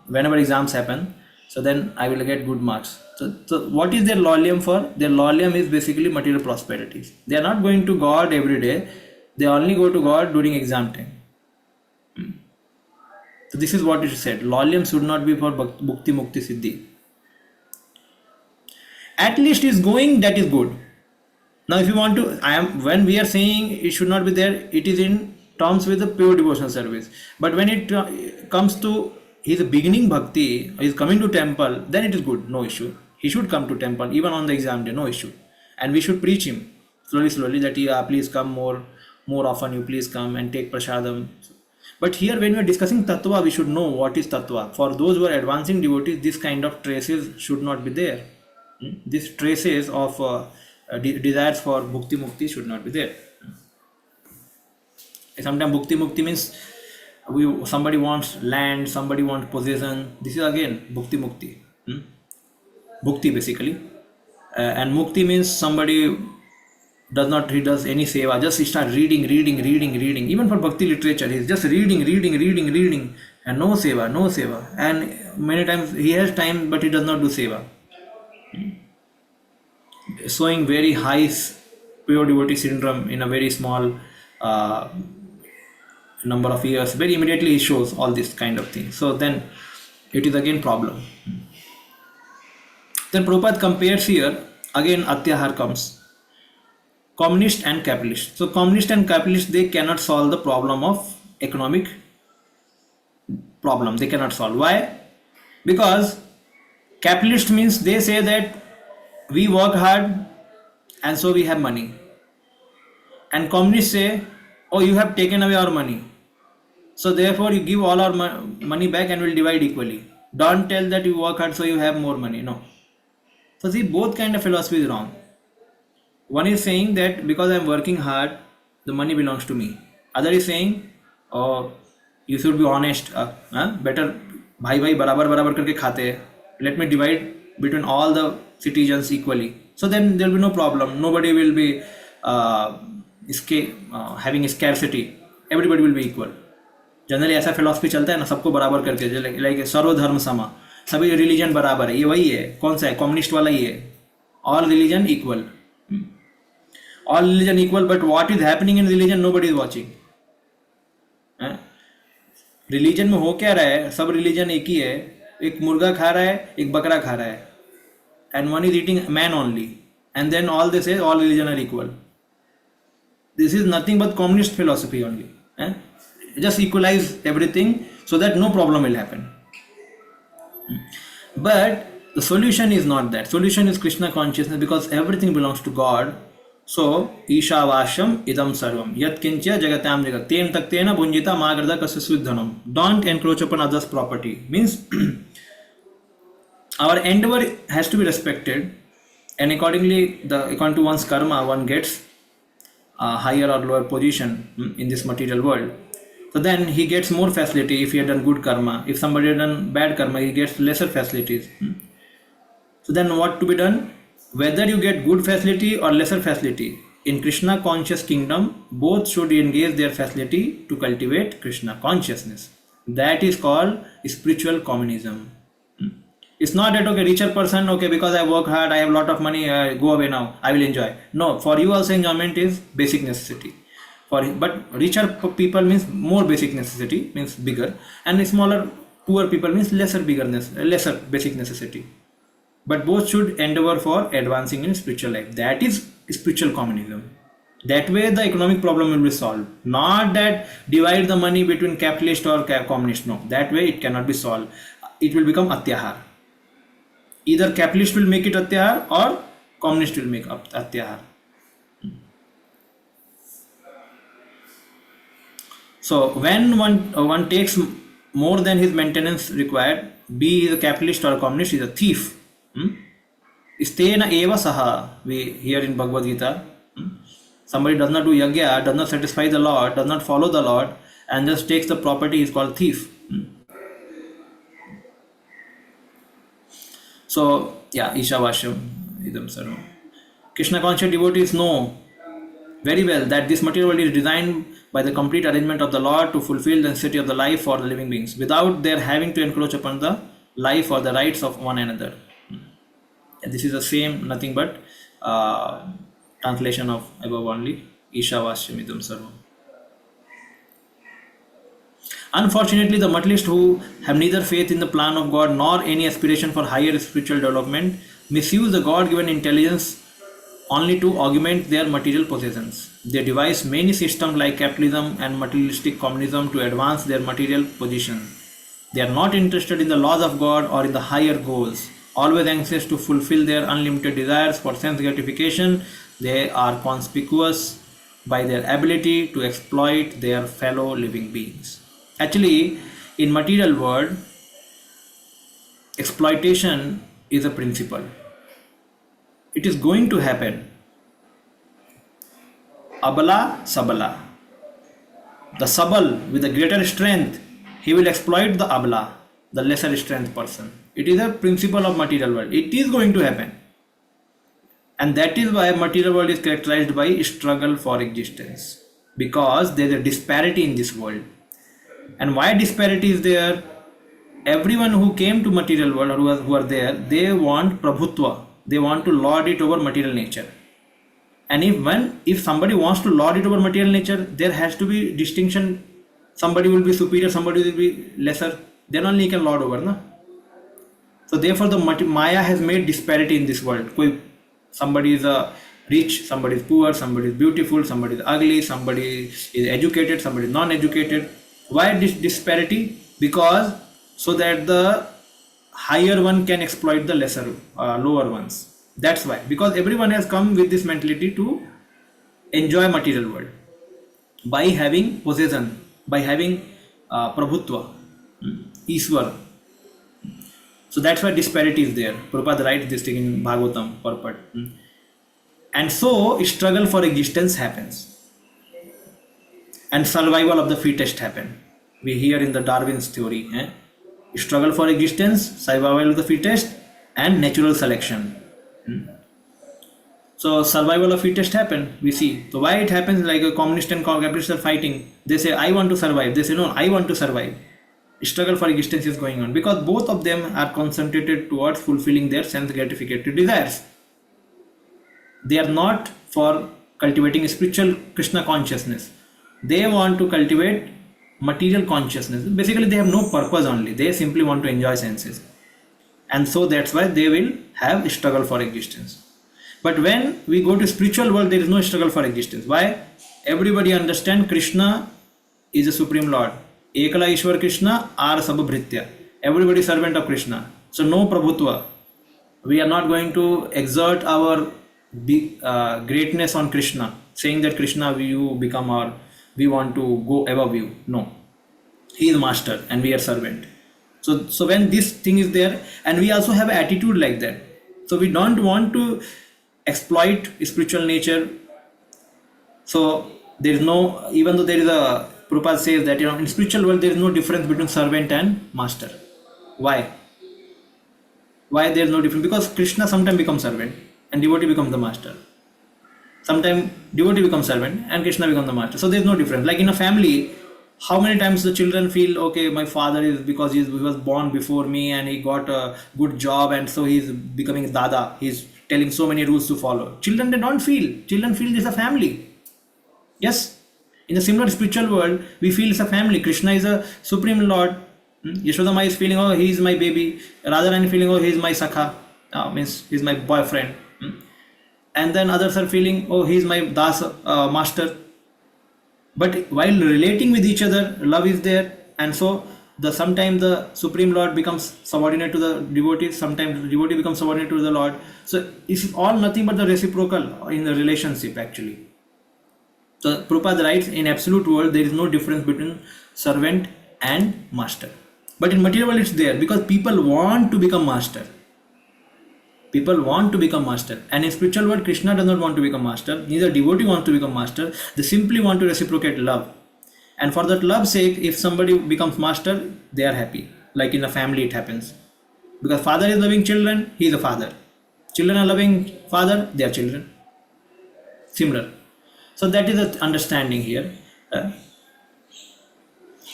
A: whenever exams happen, so then I will get good marks. So what is their lolium for? Their lolium is basically material prosperities. They are not going to God every day. They only go to God during exam time. So this is what it said. Lolium should not be for Bhakti Mukti Siddhi. At least is going, that is good. Now if you want to, when we are saying it should not be there, it is in terms with the pure devotional service. But when it comes to his beginning bhakti, he is coming to temple, then it is good, no issue. He should come to temple even on the exam day, no issue. And we should preach him slowly that please come more often, you please come and take prasadam. But here when we are discussing tattva, we should know what is tattva. For those who are advancing devotees, this kind of traces should not be there. These traces of desires for bhukti mukti should not be there. Sometimes bhukti mukti means somebody wants land, somebody wants possession. This is again bhukti mukti. Bhukti basically. And mukti means somebody does any seva, just start reading. Even for bhakti literature, he is just reading, and no seva. And many times he has time, but he does not do seva. Showing very high pure devotee syndrome in a very small number of years, very immediately he shows all this kind of thing. So then it is again problem. Then Prabhupada compares here, again Atyahar comes. communist and capitalist. So communist and capitalist, they cannot solve the problem of economic problem. They cannot solve. Why? Because capitalist means they say that we work hard and so we have money. And communists say, oh, you have taken away our money. So therefore you give all our money back and we'll divide equally. Don't tell that you work hard so you have more money. No. So see, both kind of philosophy is wrong. One is saying that because I am working hard, the money belongs to me. Other is saying, oh, you should be honest. Better भाई भाई बराबर बराबर करके खाते हैं. Let me divide between all the citizens equally. So then there will be no problem. Nobody will be having scarcity. Everybody will be equal. Generally ऐसा philosophy चलता है ना, सबको बराबर करके, लाइक सर्वधर्म समा, सभी रिलीजन बराबर है. ये वही है. कौन सा है? कम्युनिस्ट वाला ही है. All religion equal. All religion equal, but what is happening in religion nobody is watching. Religion में हो क्या रहा है? सब रिलीजन एक ही है. एक मुर्गा खा रहा है, एक बकरा खा रहा है, and one is eating man only, and then all they say all religion are equal. This is nothing but communist philosophy only. Just equalize everything so that no problem will happen. But the solution is not that. Solution is Krishna consciousness, because everything belongs to God. So ईशावास्यम idam sarvam yat kincha jagatam jagat ten taktena bhunjita magarda kasya suddhanam. Don't encroach upon others' property. Means our endeavor has to be respected, and according to one's karma, one gets a higher or lower position in this material world. So then he gets more facility if he had done good karma. If somebody had done bad karma, he gets lesser facilities. So then what to be done? Whether you get good facility or lesser facility, in Krishna conscious kingdom, both should engage their facility to cultivate Krishna consciousness. That is called spiritual communism. It's not that, okay, richer person, okay, because I work hard, I have a lot of money, go away now, I will enjoy. No, for you also enjoyment is basic necessity. But richer people means more basic necessity, means bigger, and smaller poor people means lesser basic necessity. But both should endeavor for advancing in spiritual life. That is spiritual communism. That way the economic problem will be solved. Not that divide the money between capitalist or communist. No, that way it cannot be solved. It will become atyahar. Either capitalist will make it atyahar or communist will make atyahar. So when one takes more than his maintenance required, be he a capitalist or a communist, he is a thief. Istena eva saha, we hear in Bhagavad Gita. Somebody does not do yagya, does not satisfy the Lord, does not follow the Lord, and just takes the property, is called thief. So yeah, Ishavasham idam sarvam. Krishna conscious devotees know very well that this material world is designed by the complete arrangement of the Lord to fulfill the necessity of the life for the living beings, without their having to encroach upon the life or the rights of one another. And this is the same, nothing but translation of above only. Ishavashyam idam sarvam. Unfortunately, the materialists who have neither faith in the plan of God nor any aspiration for higher spiritual development misuse the God-given intelligence only to augment their material possessions. They devise many systems like capitalism and materialistic communism to advance their material position. They are not interested in the laws of God or in the higher goals. Always anxious to fulfill their unlimited desires for sense gratification, they are conspicuous by their ability to exploit their fellow living beings. Actually, in material world, exploitation is a principle. It is going to happen. Abala sabala. The sabal with the greater strength, he will exploit the abala, the lesser strength person. It is a principle of material world. It is going to happen. And that is why material world is characterized by struggle for existence. Because there is a disparity in this world. And why disparity is there? Everyone who came to material world or who are there, they want prabhutva. They want to lord it over material nature. And if somebody wants to lord it over material nature, there has to be distinction. Somebody will be superior, somebody will be lesser. Then only he can lord over, no? So therefore the Maya has made disparity in this world. Somebody is a rich, somebody is poor, somebody is beautiful, somebody is ugly, somebody is educated, somebody is non-educated. Why this disparity? Because so that the higher one can exploit the lower ones. That's why. Because everyone has come with this mentality to enjoy material world by having possession, by having prabhutva, Ishwar. So that's why disparity is there. Prabhupada writes this thing in Bhagavatam purport. And so struggle for existence happens. And survival of the fittest happen. We hear in the Darwin's theory. Struggle for existence, survival of the fittest, and natural selection. So survival of fittest happen, we see. So why it happens, like a communist and capitalist are fighting. They say, I want to survive. They say, no, I want to survive. Struggle for existence is going on because both of them are concentrated towards fulfilling their sense gratificatory desires. They are not for cultivating spiritual Krishna consciousness. They want to cultivate material consciousness. Basically, they have no purpose only. They simply want to enjoy senses. And so that's why they will have struggle for existence. But when we go to spiritual world, there is no struggle for existence. Why? Everybody understand Krishna is a supreme Lord. Ekala Ishwar Krishna are Sababhritya. Everybody is servant of Krishna. So no Prabhutva. We are not going to exert our greatness on Krishna, saying that Krishna, you become our, we want to go above you. No. He is master and we are servant. So when this thing is there, and we also have attitude like that. So we don't want to exploit spiritual nature. So there is no, even though there is a, Prabhupada says that, in spiritual world there is no difference between servant and master. Why? Why there is no difference? Because Krishna sometimes becomes servant and devotee becomes the master. Sometimes devotee becomes servant and Krishna becomes the master. So there is no difference. Like in a family, how many times the children feel, okay, my father is, because he was born before me and he got a good job and so he is becoming dada. He is telling so many rules to follow. Children, they don't feel. Children feel this is a family. Yes. In the similar spiritual world, we feel it's a family. Krishna is a supreme Lord. Yashodama is feeling, oh, he is my baby. Radharani feeling, oh, he is my sakha. Means he is my boyfriend. And then others are feeling, oh, he is my das, master. But while relating with each other, love is there. And so sometimes the Supreme Lord becomes subordinate to the devotee. Sometimes the devotee becomes subordinate to the Lord. So it's all nothing but the reciprocal in the relationship actually. So Prabhupada writes, in absolute world, there is no difference between servant and master. But in material world, it's there because people want to become master. People want to become master. And in spiritual world, Krishna does not want to become master. Neither devotee wants to become master. They simply want to reciprocate love. And for that love's sake, if somebody becomes master, they are happy. Like in a family, it happens. Because father is loving children, he is a father. Children are loving father, they are children. Similar. So that is the understanding here.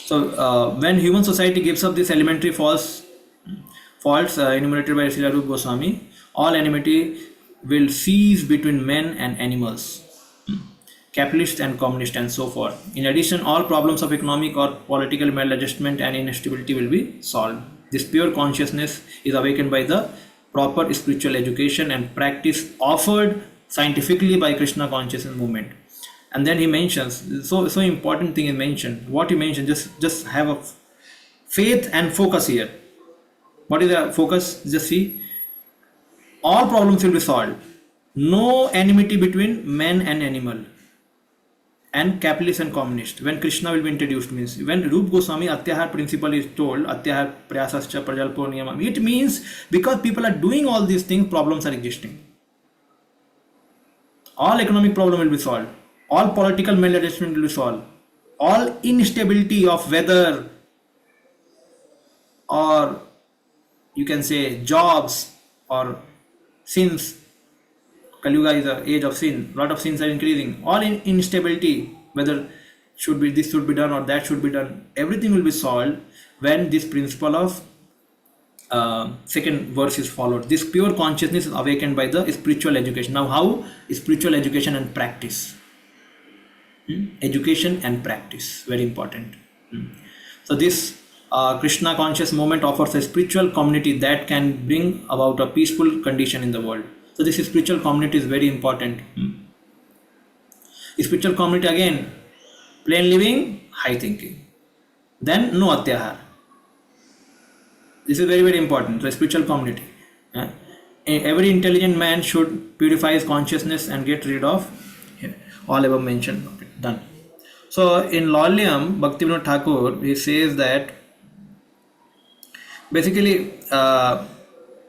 A: When human society gives up this elementary faults enumerated by Srila Rupa Goswami, all enmity will cease between men and animals, capitalists and communists and so forth. In addition, all problems of economic or political maladjustment and instability will be solved. This pure consciousness is awakened by the proper spiritual education and practice offered scientifically by Krishna consciousness movement. And then he mentions, so important thing is mentioned. What he mentioned, just have a faith and focus here. What is the focus? Just see, all problems will be solved. No enmity between man and animal and capitalist and communist. When Krishna will be introduced, means when Rupa Goswami Atyahar principle is told, Atyahar Prayasascha Prajalpo Niyamam, it means because people are doing all these things, problems are existing. All economic problem will be solved. All political maladjustment will be solved. All instability of weather, or you can say jobs or sins. Kali-yuga is the age of sin. Lot of sins are increasing. All instability, whether this should be done or that should be done, everything will be solved when this principle of second verse is followed. This pure consciousness is awakened by the spiritual education. Now how? Spiritual education and practice. Education and practice, very important. So this Krishna conscious movement offers a spiritual community that can bring about a peaceful condition in the world. So So this spiritual community is very important. Spiritual community again, plain living, high thinking. Then no atyahar. This is very important. The spiritual community. Every intelligent man should purify his consciousness and get rid of all above mentioned. Okay, done. So in Lolium, Bhaktivinoda Thakur, he says that basically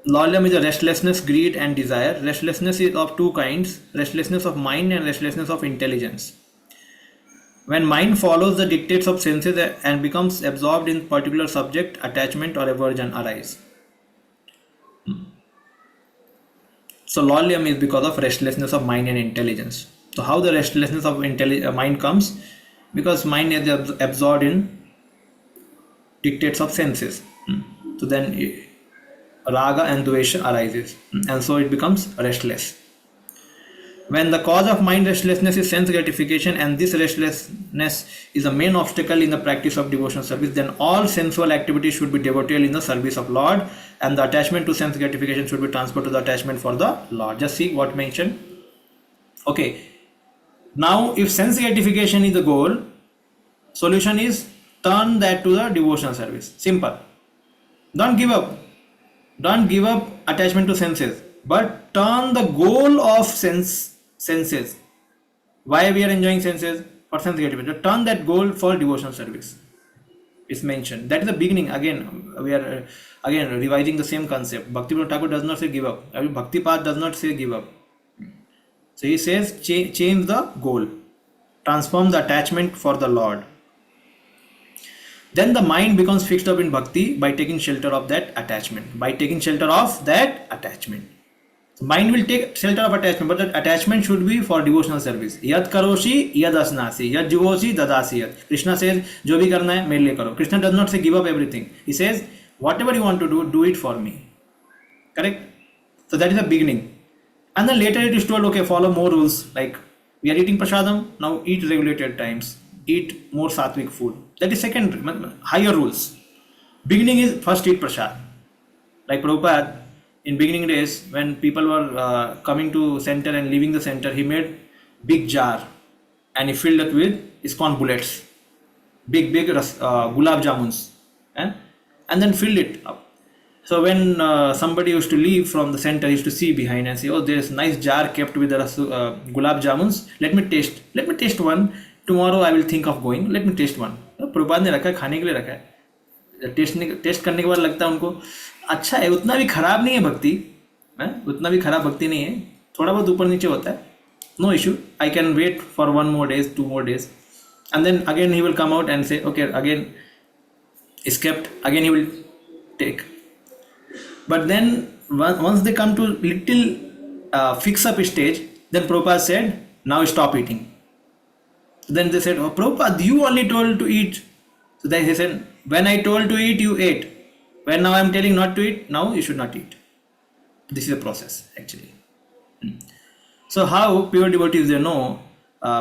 A: Lolium is a restlessness, greed and desire. Restlessness is of two kinds: restlessness of mind and restlessness of intelligence. When mind follows the dictates of senses and becomes absorbed in particular subject, attachment or aversion arise. So lolium is because of restlessness of mind and intelligence. So how the restlessness of mind comes? Because mind is absorbed in dictates of senses. So then raga and dvesha arises, and so it becomes restless. When the cause of mind restlessness is sense gratification, and this restlessness is the main obstacle in the practice of devotional service, then all sensual activities should be devotional in the service of Lord, and the attachment to sense gratification should be transferred to the attachment for the Lord. Just see what mentioned. Okay. Now, if sense gratification is the goal, solution is turn that to the devotional service. Simple. Don't give up. Don't give up attachment to senses, but turn the goal of senses. Why we are enjoying senses? For sense gratification. Turn that goal for devotional service. It's mentioned. That is the beginning. Again, we are again revising the same concept. Bhaktivinoda Thakur does not say give up. Bhakti Path does not say give up. So he says change the goal. Transform the attachment for the Lord. Then the mind becomes fixed up in bhakti by taking shelter of that attachment. By taking shelter of that attachment. So mind will take shelter of attachment, but that attachment should be for devotional service. Yad karoshi, yad asnasi, yad juvoshi, dadasi yad. Krishna says, jo bhi karna hai, mere liye karo. Krishna does not say give up everything. He says, whatever you want to do it for me. Correct? So that is the beginning. And then later it is told, okay, follow more rules. Like we are eating prasadam, now eat regulated times. Eat more sattvic food. That is secondary, higher rules. Beginning is first eat prasad. Like Prabhupada, in beginning days, when people were coming to center and leaving the center, he made big jar and he filled it with ISKCON bullets. Big gulab jamuns. And then filled it up. So when somebody used to leave from the center, he used to see behind and say, oh, there is nice jar kept with the gulab jamuns. Let me taste one. Tomorrow I will think of going. Let me taste one. Prabhupada ने रखा है, खाने के लिए रखा है. Test करने के बाद लगता है उनको अच्छा है, उतना भी खराब नहीं है भक्ति, उतना भी खराब भक्ति नहीं है, थोड़ा बहुत ऊपर नीचे होता है, no issue, I can wait for 1 more days, 2 more days, and then again he will come out and say okay, again is kept, again he will take. But then once they come to little fix up stage, then Prabhupada said now stop eating. Then they said, oh Prabhupada, you only told to eat. So then he said, when I told to eat, you ate. When now I am telling not to eat, now you should not eat. This is a process actually. So how pure devotees they know,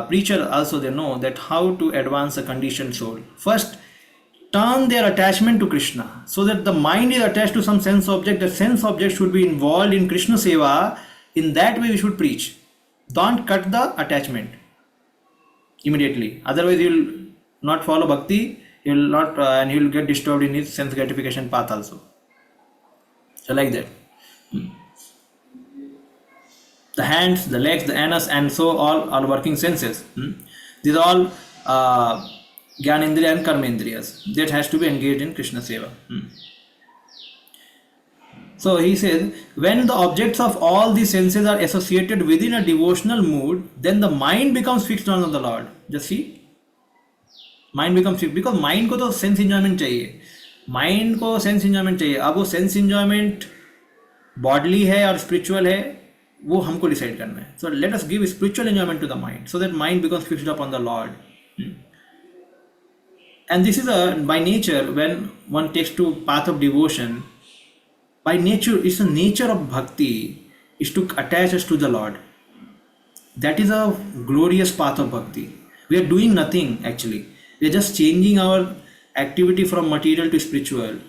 A: preacher also they know that how to advance a conditioned soul. First, turn their attachment to Krishna, so that the mind is attached to some sense object. The sense object should be involved in Krishna seva. In that way we should preach. Don't cut the attachment immediately. Otherwise you will not follow bhakti, you will not and you will get disturbed in his sense gratification path also. So like that. The hands, the legs, the anus, and so all are working senses. These are all Gyanendriya and Karmendriyas that has to be engaged in Krishna seva. So he says, when the objects of all these senses are associated within a devotional mood, then the mind becomes fixed on the Lord. Just see, mind becomes fixed, because mind को तो sense enjoyment चाहिए, mind को sense enjoyment चाहिए. अब वो sense enjoyment bodily है और spiritual है, वो हमको decide करना है. So let us give spiritual enjoyment to the mind, so that mind becomes fixed up on the Lord. And this is by nature, when one takes to path of devotion, by nature, it's the nature of bhakti is to attach us to the Lord. That is a glorious path of bhakti. We are doing nothing actually. We are just changing our activity from material to spiritual.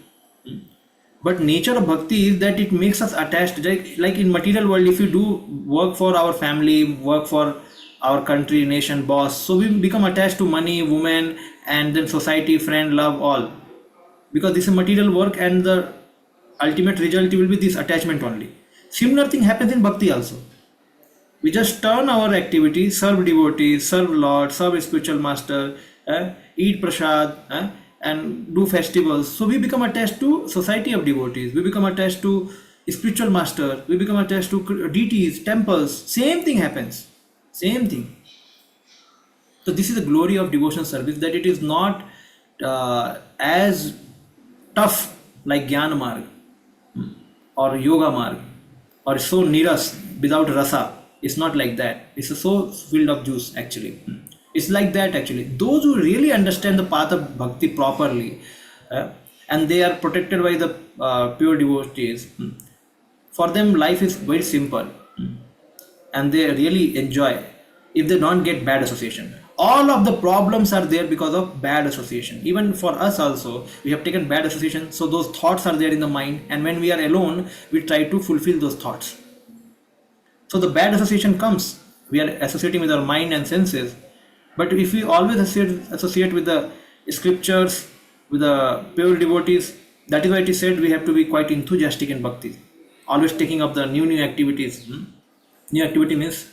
A: But nature of bhakti is that it makes us attached. Like in material world, if you do work for our family, work for our country, nation, boss, so we become attached to money, women, and then society, friend, love, all. Because this is material work, and the ultimate result will be this attachment only. Similar thing happens in bhakti also. We just turn our activity, serve devotees, serve Lord, serve spiritual master, eat prasad, and do festivals. So we become attached to society of devotees. We become attached to spiritual master. We become attached to deities, temples. Same thing happens. Same thing. So this is the glory of devotion service, that it is not as tough like Jnana Marg or Yoga Marg or so niras without rasa. It's not like that. It's so filled of juice actually. It's like that actually. Those who really understand the path of bhakti properly, and they are protected by the pure devotees, for them life is very simple, and they really enjoy if they don't get bad association. All of the problems are there because of bad association. Even for us also, we have taken bad association, so those thoughts are there in the mind, and when we are alone, we try to fulfill those thoughts. So the bad association comes. We are associating with our mind and senses. But if we always associate with the scriptures, with the pure devotees, that is why it is said we have to be quite enthusiastic in bhakti. Always taking up the new activities. New activity means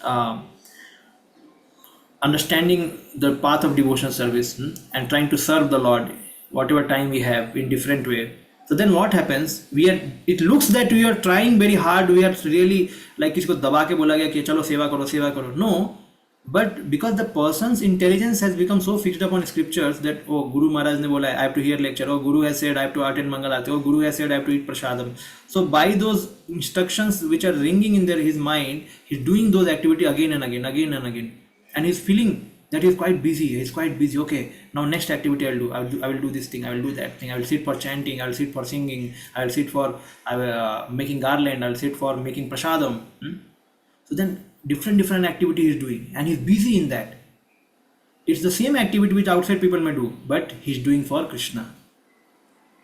A: understanding the path of devotion service, and trying to serve the Lord whatever time we have in different way. So then what happens, it looks that we are trying very hard, we are really like किसी को दबा के बोला गया कि चलो सेवा करो. No, but because the person's intelligence has become so fixed upon scriptures that oh Guru Maharaj ne bola I have to hear lecture, oh Guru has said I have to attend Mangal Aarti, oh Guru has said I have to eat prasadam. So by those instructions which are ringing in his mind, he's doing those activity again and again, and he's feeling that he's quite busy. Okay, now next activity I will do this thing, I will do that thing, I will sit for chanting, I will sit for singing, I will sit for making garland, I will sit for making prasadam. So then different activity he's doing, and he's busy in that. It's the same activity which outside people may do, but he's doing for Krishna.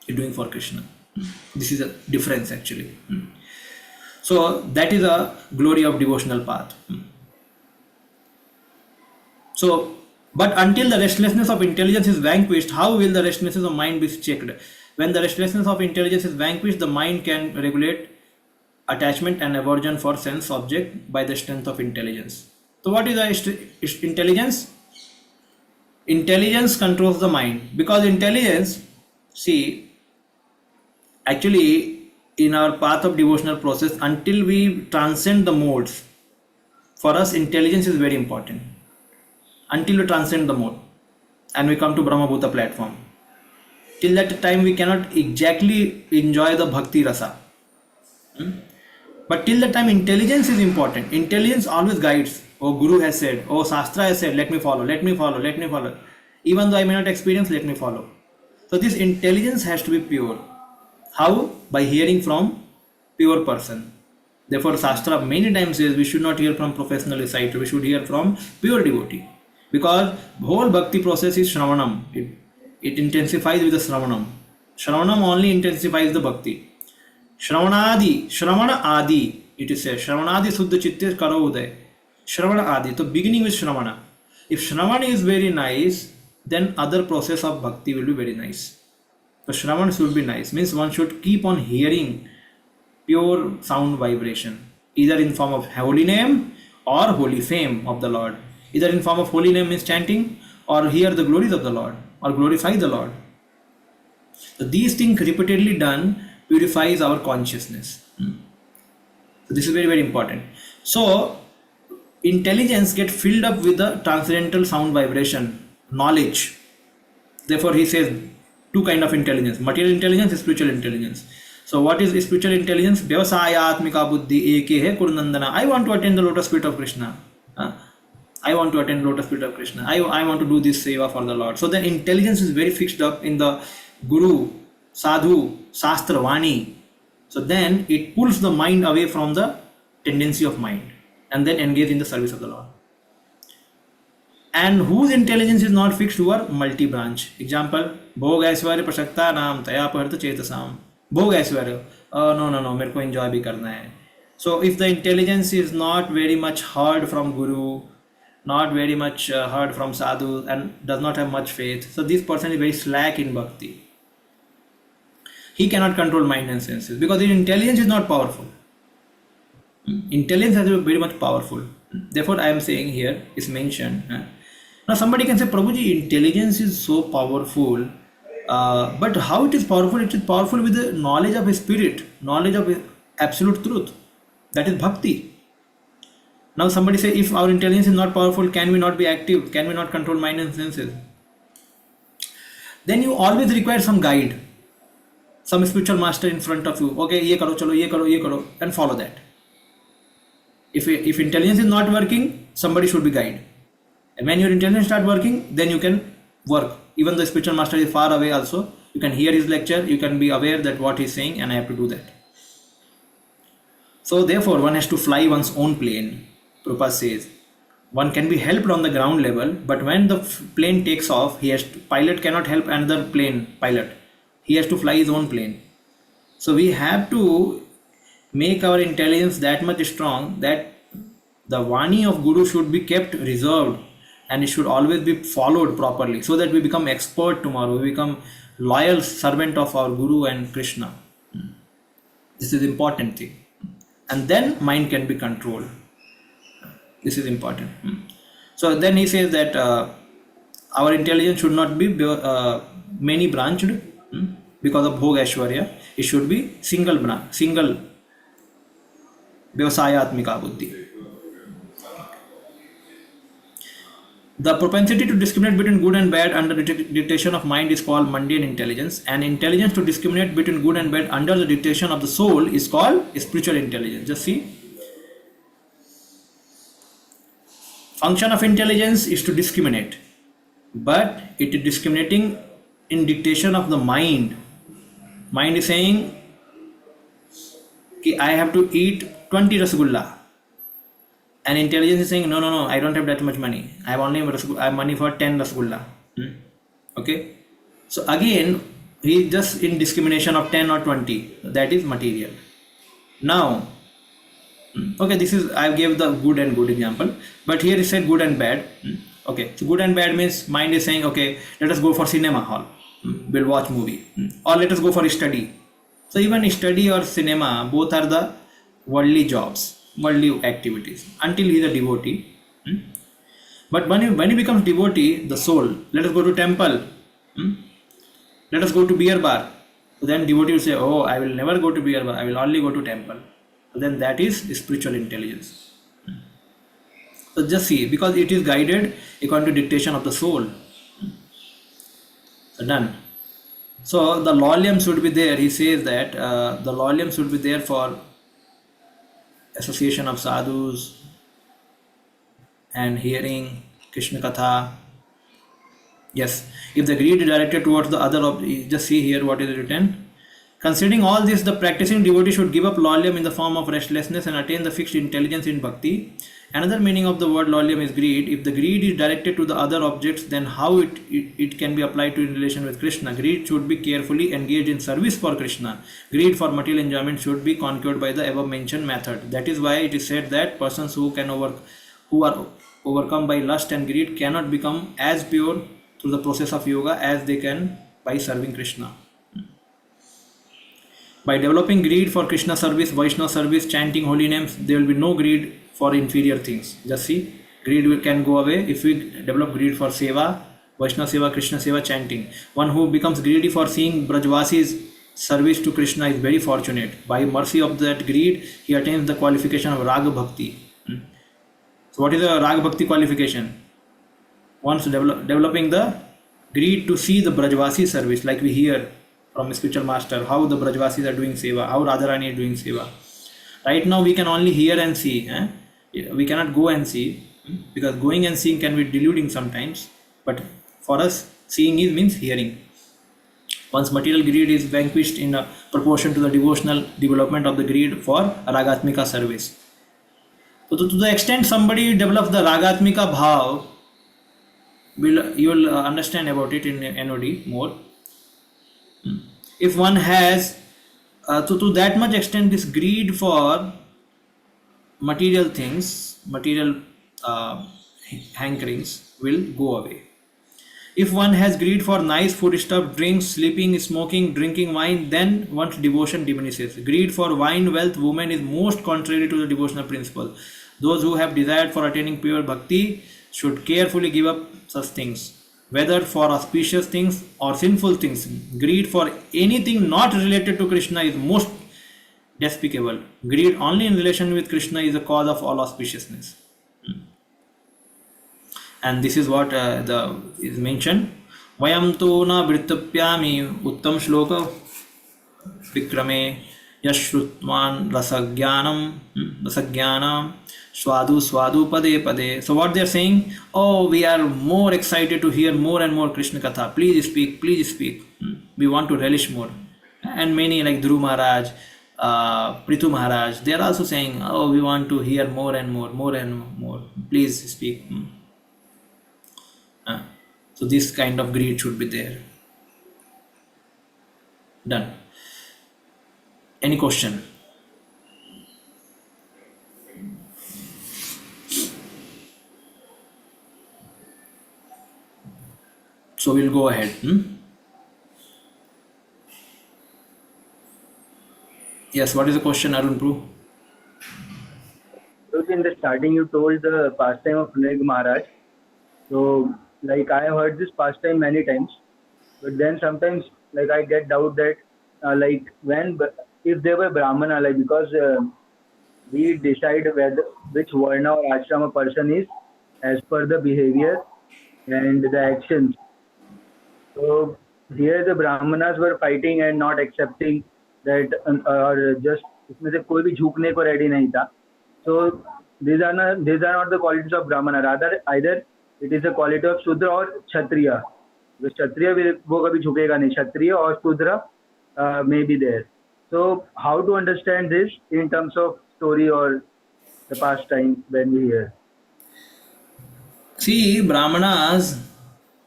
A: This is a difference actually. So that is a glory of devotional path. So, but until the restlessness of intelligence is vanquished, how will the restlessness of mind be checked? When the restlessness of intelligence is vanquished, the mind can regulate attachment and aversion for sense object by the strength of intelligence. So what is the intelligence? Intelligence controls the mind, because intelligence, see, actually in our path of devotional process, until we transcend the modes, for us intelligence is very important. Until we transcend the mode and we come to Brahma Bhuta platform, till that time we cannot exactly enjoy the bhakti rasa. But till that time intelligence is important. Intelligence always guides. Oh Guru has said, oh Shastra has said, let me follow. Even though I may not experience, let me follow. So this intelligence has to be pure. How? By hearing from pure person. Therefore Shastra many times says we should not hear from professional reciter, we should hear from pure devotee. Because whole bhakti process is Shravanam. It intensifies with the Shravanam. Shravanam only intensifies the bhakti. Shravana Adi, it is said. Shravanadi Suddha Chitte Karo Uday. Shravana Adi. So beginning with Shravana. If Shravana is very nice, then other process of bhakti will be very nice. So Shravana should be nice. Means one should keep on hearing pure sound vibration, either in form of holy name or holy fame of the Lord. Either in form of holy name means chanting, or hear the glories of the Lord, or glorify the Lord. So these things repeatedly done purifies our consciousness. So this is very important. So intelligence gets filled up with the transcendental sound vibration, knowledge. Therefore he says two kind of intelligence: material intelligence and spiritual intelligence. So what is spiritual intelligence? Vyavasayatmika buddhi eke hai kurunandana. I want to attain the lotus feet of Krishna. I want to attend lotus feet of Krishna. I want to do this seva for the Lord. So the intelligence is very fixed up in the Guru, Sadhu, Shastra, Vani. So then it pulls the mind away from the tendency of mind and then engage in the service of the Lord. And whose intelligence is not fixed, who are multi-branch. Example, Bhog Aishwarya Prashakta Nam Taya Parta Chetasam. भोग ऐश्वर्य, no no no, मेरे को enjoy भी करना है. So if the intelligence is not very much heard from guru, not very much heard from sadhu, and does not have much faith, so this person is very slack in bhakti. He cannot control mind and senses because his intelligence is not powerful. Intelligence is very much powerful. Therefore, I am saying here is mentioned. Now, somebody can say, Prabhuji, intelligence is so powerful, but how it is powerful? It is powerful with the knowledge of a spirit, knowledge of absolute truth. That is bhakti. Now, somebody say, if our intelligence is not powerful, can we not be active? Can we not control mind and senses? Then you always require some guide, some spiritual master in front of you. Okay, ye karo, chalo, ye karo, and follow that. If intelligence is not working, somebody should be guide. And when your intelligence start working, then you can work. Even the spiritual master is far away also, you can hear his lecture, you can be aware that what he's saying and I have to do that. So therefore, one has to fly one's own plane. Prabhupada says, one can be helped on the ground level, but when the plane takes off, pilot cannot help another plane pilot. He has to fly his own plane. So we have to make our intelligence that much strong that the Vani of Guru should be kept reserved and it should always be followed properly so that we become expert tomorrow, we become loyal servant of our Guru and Krishna. This is important thing. And then mind can be controlled. This is important. So then he says that our intelligence should not be many branched because of Bhog Aishwarya. It should be single Vyavasayatmika Buddhi. The propensity to discriminate between good and bad under the dictation of mind is called mundane intelligence, and intelligence to discriminate between good and bad under the dictation of the soul is called spiritual intelligence. Just see. Function of intelligence is to discriminate, but it is discriminating in dictation of the mind. Mind is saying, I have to eat 20 rasgulla. And intelligence is saying, no, I don't have that much money. I have money for 10 rasgulla. Okay. So again, he is just in discrimination of 10 or 20. That is material. Now, okay, this is, I gave the good and good example. But here he said good and bad. Okay. So good and bad means mind is saying, okay, let us go for cinema hall. We'll watch movie. Or let us go for study. So even study or cinema, both are the worldly jobs, worldly activities, until he is a devotee. But when he becomes devotee, the soul, let us go to temple, let us go to beer bar. So then devotee will say, oh, I will never go to beer bar, I will only go to temple. So then that is spiritual intelligence. So just see, because it is guided according to dictation of the soul. So done. So the lolium should be there. He says that the lolium should be there for association of sadhus and hearing Krishna Katha. Yes, if the greed is directed towards the other, just see here what is written. Considering all this, the practicing devotee should give up lolium in the form of restlessness and attain the fixed intelligence in bhakti. Another meaning of the word lolium is greed. If the greed is directed to the other objects, then how it can be applied to in relation with Krishna? Greed should be carefully engaged in service for Krishna. Greed for material enjoyment should be conquered by the above mentioned method. That is why it is said that persons who are overcome by lust and greed cannot become as pure through the process of yoga as they can by serving Krishna. By developing greed for Krishna service, Vaishnava service, chanting holy names, there will be no greed for inferior things. Just see, greed can go away if we develop greed for seva, Vaishnava seva, Krishna seva, chanting. One who becomes greedy for seeing Brajvasi's service to Krishna is very fortunate. By mercy of that greed, he attains the qualification of Raga Bhakti. So what is the Raga Bhakti qualification? Once developing the greed to see the Brajvasi service, like we hear from spiritual master, how the Brajvasis are doing seva, how Radharani is doing seva. Right now we can only hear and see. We cannot go and see, because going and seeing can be deluding sometimes. But for us, seeing means hearing. Once material greed is vanquished in proportion to the devotional development of the greed for Ragatmika service. So to the extent somebody develops the Ragatmika bhav, you will understand about it in NOD more. If one has So to that much extent, this greed for material things, material uh, hankerings will go away. If one has greed for nice food stuff, drinks, sleeping, smoking, drinking wine, then one's devotion diminishes. Greed for wine, wealth, women is most contrary to the devotional principle. Those who have desired for attaining pure bhakti should carefully give up such things, whether for auspicious things or sinful things. Greed for anything not related to Krishna is most despicable. Greed only in relation with Krishna is the cause of all auspiciousness. And this is what the is mentioned. Vayam tu na vrittapyami uttam shloka vikrame yashrutman rasagyanam swadu pade pade. So what they are saying, oh, we are more excited to hear more and more Krishna katha. Please speak, please speak. We want to relish more. And many like Dhruv Maharaj, Prithu Maharaj, they are also saying, oh, we want to hear more and more, more and more. Please speak. So this kind of greed should be there. Done. Any question? So we'll go ahead. Yes, what is the question, Arun Prabhu?
B: So in the starting, you told the pastime of Nrig Maharaj. So, like I have heard this pastime many times, but then sometimes, like I get doubt that, like if they were Brahmana, like because we decide which varna or ashram a person is as per the behavior and the actions. So here the Brahmanas were fighting and not accepting that, or just इसमें से कोई भी झुकने को ready नहीं था. So these are not the qualities of Brahmana. Rather, either it is a quality of Shudra or Kshatriya. The Kshatriya वो कभी झुकेगा नहीं. Kshatriya or Shudra may be there. So how to understand this in terms of story or the past time when we hear?
A: See, Brahmanas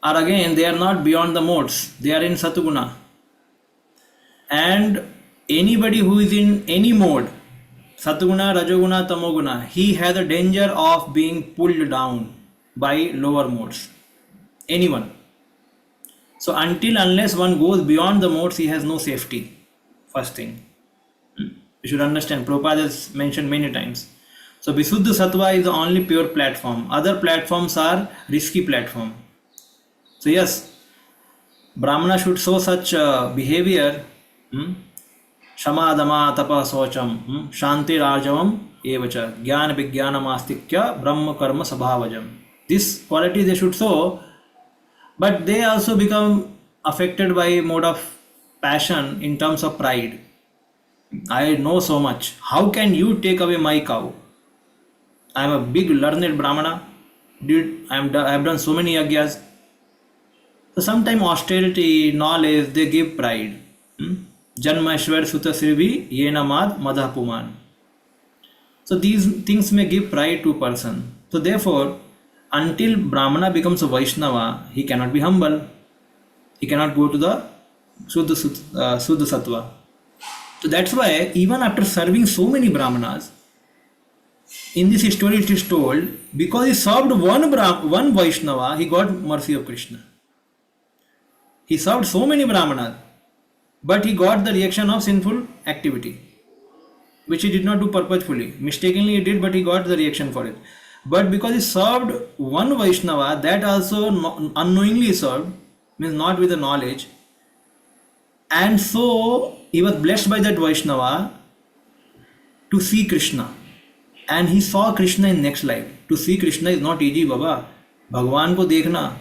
A: are again, they are not beyond the modes. They are in Satuguna. And anybody who is in any mode, Satuguna, Rajoguna, Tamoguna, he has a danger of being pulled down by lower modes. Anyone. So unless one goes beyond the modes, he has no safety. First thing. You should understand, Prabhupada has mentioned many times. So Visuddha Sattva is the only pure platform. Other platforms are risky platform. So yes, Brahmana should show such behavior. Shama dama tapa socham shanti rajavam evacha jnana vijnana mastikya brahma karma sabhavajam. This quality they should show, but they also become affected by mode of passion in terms of pride. I know so much. How can you take away my cow? I am a big learned Brahmana. I have done so many yagyas. So sometimes austerity, knowledge, they give pride. Janmashwar Sutta Srivi Yena Mad Madhapuman. So these things may give pride to a person. So therefore, until Brahmana becomes a Vaishnava, he cannot be humble. He cannot go to the Suddha Sattva. So that's why even after serving so many Brahmanas, in this story it is told, because he served one Vaishnava, he got mercy of Krishna. He served so many Brahmanas, but he got the reaction of sinful activity, which he did not do purposefully. Mistakenly he did, but he got the reaction for it. But because he served one Vaishnava, that also unknowingly served, means not with the knowledge, and so he was blessed by that Vaishnava to see Krishna. And he saw Krishna in next life. To see Krishna is not easy, Baba. Bhagwan ko dekhna.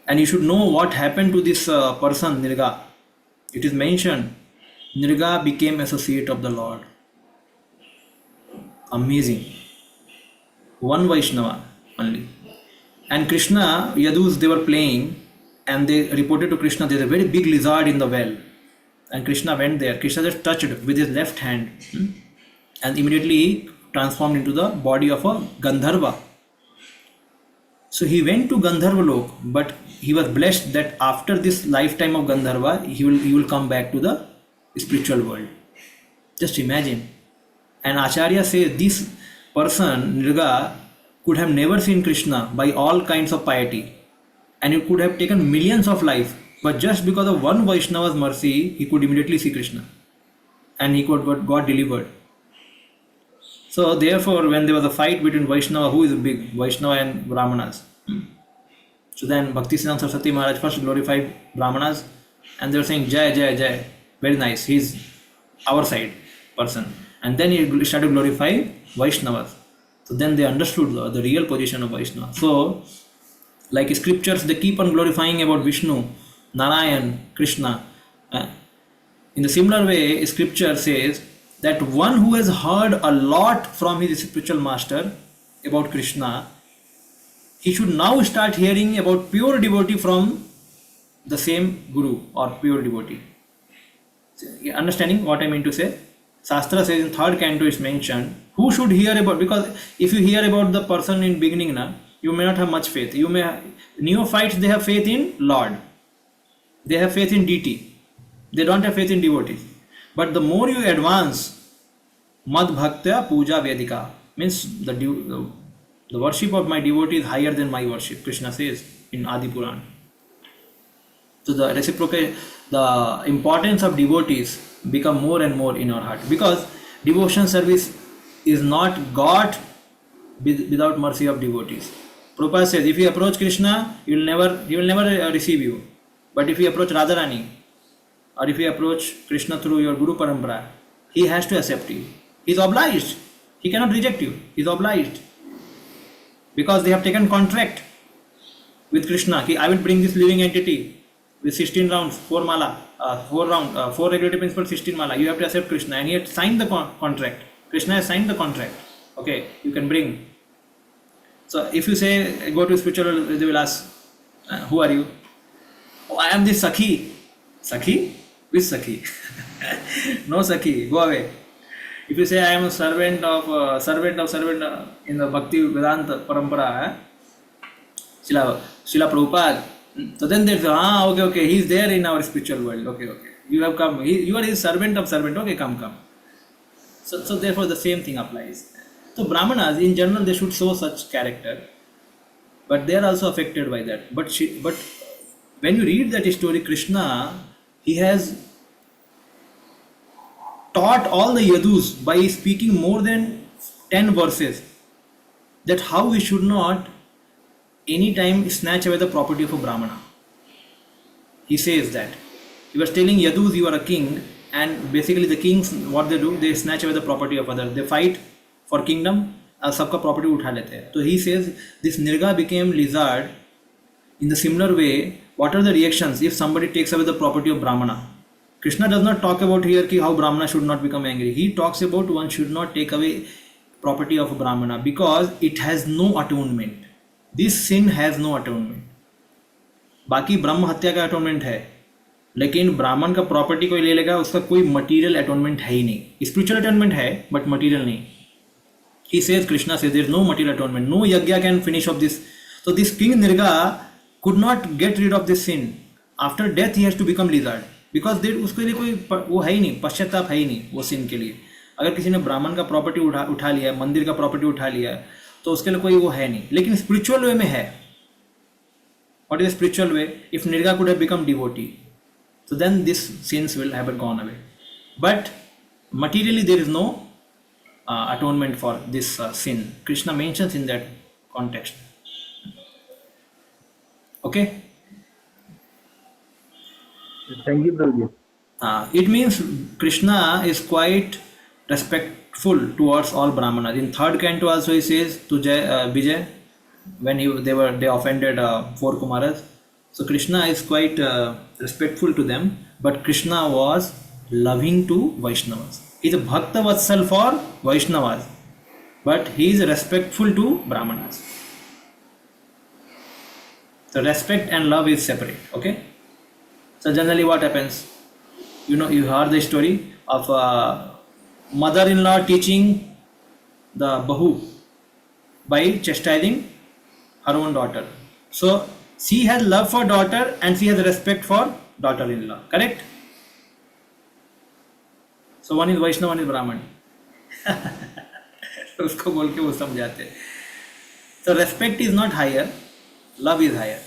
A: And you should know what happened to this person, Nirga. It is mentioned, Nirga became associate of the Lord. Amazing. One Vaishnava only. And Krishna, Yadus, they were playing, and they reported to Krishna, there's a very big lizard in the well. And Krishna went there. Krishna just touched with his left hand, and immediately he transformed into the body of a Gandharva. So he went to Gandharva Lok, but he was blessed that after this lifetime of Gandharva, he will come back to the spiritual world. Just imagine. And Acharya says this person, Nirga, could have never seen Krishna by all kinds of piety, and it could have taken millions of lives, but just because of one Vaishnava's mercy, he could immediately see Krishna, and he got delivered. So therefore, when there was a fight between Vaishnava, who is big, Vaishnava and Brahmanas. So then Bhaktisiddhanta Saraswati Maharaj first glorified Brahmanas, and they were saying Jai, Jai, Jai. Very nice, he's our side person. And then he started glorifying Vaishnavas. So then they understood the real position of Vaishnava. So, like scriptures, they keep on glorifying about Vishnu, Narayan, Krishna. In the similar way, scripture says that one who has heard a lot from his spiritual master about Krishna, he should now start hearing about pure devotee from the same guru or pure devotee. Understanding what I mean to say? Shastra says in third canto is mentioned, who should hear about, because if you hear about the person in beginning, you may not have much faith. Neophytes, they have faith in Lord. They have faith in deity. They don't have faith in devotees. But the more you advance, Mad Bhaktya Puja Vedika, means the worship of my devotee is higher than my worship, Krishna says in Adi Puran. So the the importance of devotees become more and more in our heart, because devotion service is not got without mercy of devotees. Prabhupada says, if you approach Krishna, he will never receive you. But if you approach Radharani, or if you approach Krishna through your Guru Parampara, he has to accept you. He is obliged. He cannot reject you. He is obliged. Because they have taken contract with Krishna. I will bring this living entity with 16 rounds, 4 mala, 4 regulative principles, 16 mala. You have to accept Krishna. And he had signed the contract. Krishna has signed the contract. Okay, you can bring. So if you say, go to spiritual world, they will ask, who are you? Oh, I am this Sakhi. Sakhi? Which Sakhi? No Sakhi, go away. If you say I am a servant in the Bhakti Vedanta Parampara, Srila Prabhupada, so then they say, okay, he is there in our spiritual world. Okay. You have come, you are his servant of servant. Okay, come. So therefore the same thing applies. So Brahmanas in general, they should show such character, but they are also affected by that. But when you read that story, Krishna, he has taught all the Yadus by speaking more than 10 verses that how we should not anytime snatch away the property of a Brahmana. He says that. He was telling Yadus, you are a king, and basically the kings, what they do, they snatch away the property of others. They fight for kingdom, सबका property उठा लेते हैं. So he says, this Nirga became lizard. In the similar way, what are the reactions if somebody takes away the property of Brahmana? Krishna does not talk about here how Brahmana should not become angry. He talks about one should not take away property of Brahmana because it has no atonement. This sin has no atonement. बाकी ब्रह्म हत्या का atonement है, लेकिन ब्राह्मण का property कोई ले लेगा, उसका कोई मटीरियल अटोनमेंट है ही नहीं. स्पिरिचुअल अटोनमेंट है बट मटीरियल नहीं. He says, Krishna says, there is no material atonement. No yajna can finish off this. So this king Nirga could not get rid of this sin. After death he has to become lizard. Because उसके लिए कोई वो है ही नहीं, पश्चाताप है ही नहीं वो sin के लिए. अगर किसी ने ब्राह्मण का प्रॉपर्टी उठा लिया है, मंदिर का प्रॉपर्टी उठा लिया है, तो उसके लिए कोई वो है नहीं. लेकिन स्पिरिचुअल वे में है. What is the spiritual way? If Nirga could have become devotee, so then these sins will have gone away. But materially there is no atonement for this sin. Krishna mentions in that context. Okay?
B: Thank you, Prabhuji.
A: It means Krishna is quite respectful towards all Brahmanas. In third canto also he says to Vijay, when they offended 4 Kumaras. So Krishna is quite respectful to them, but Krishna was loving to Vaishnavas. He is a Bhakta Vatsal for Vaishnavas, but he is respectful to Brahmanas. So respect and love is separate. Okay. So generally what happens? You heard the story of mother-in-law teaching the Bahu by chastising her own daughter. So she has love for daughter and she has respect for daughter-in-law. Correct? So one is Vaishnava, one is Brahman. उसको बोल के वो समझाते हैं. So respect is not higher, love is higher.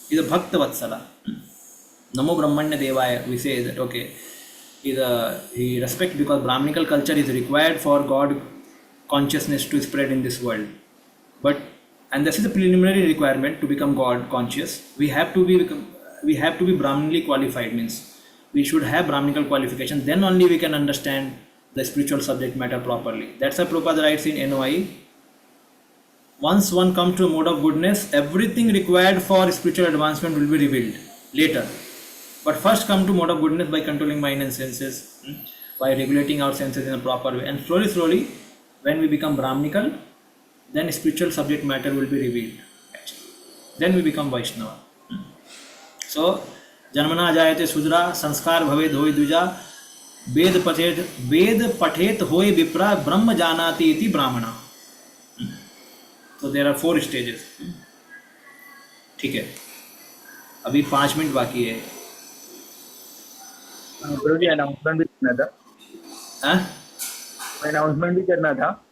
A: He's a Bhakta Vatsala. Namo Brahmanya Devaya, we say that, okay, he respect because Brahminical culture is required for God consciousness to spread in this world. But, and this is a preliminary requirement to become God conscious. We have to be Brahminally qualified, means we should have Brahminical qualification, then only we can understand the spiritual subject matter properly. That's why Prabhupada writes in NOI, once one comes to a mode of goodness, everything required for spiritual advancement will be revealed later. But first come to mode of goodness by controlling mind and senses, by regulating our senses in a proper way. And slowly, when we become Brahminical, then spiritual subject matter will be revealed. Then we become Vaishnava. So, Janmana jayate Sudra, Sanskar bhave dhoi duja, Ved pathet hoye vipra, Brahma janati iti Brahmana. So there are 4 stages. ठीक है, अभी 5 minute बाकी है.
B: गुरु जी announcement भी करना था.
A: हाँ,
B: announcement भी करना था.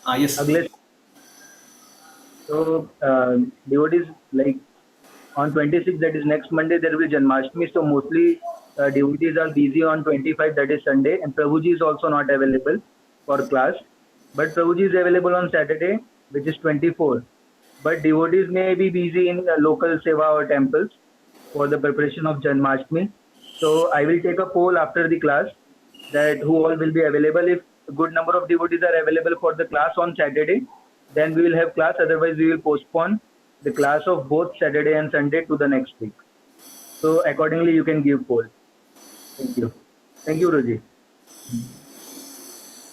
A: हाँ, यस.
B: अगले so devotees, like on 26, that is next Monday, there will be Janmashtami, so mostly devotees are busy on 25, that is Sunday, and Prabhuji is also not available for class, but Prabhuji is available on Saturday, which is 24. But devotees may be busy in local seva or temples for the preparation of Janmashtami. So I will take a poll after the class that who all will be available. If a good number of devotees are available for the class on Saturday, then we will have class. Otherwise, we will postpone the class of both Saturday and Sunday to the next week. So accordingly, you can give poll. Thank you. Thank you, Guruji.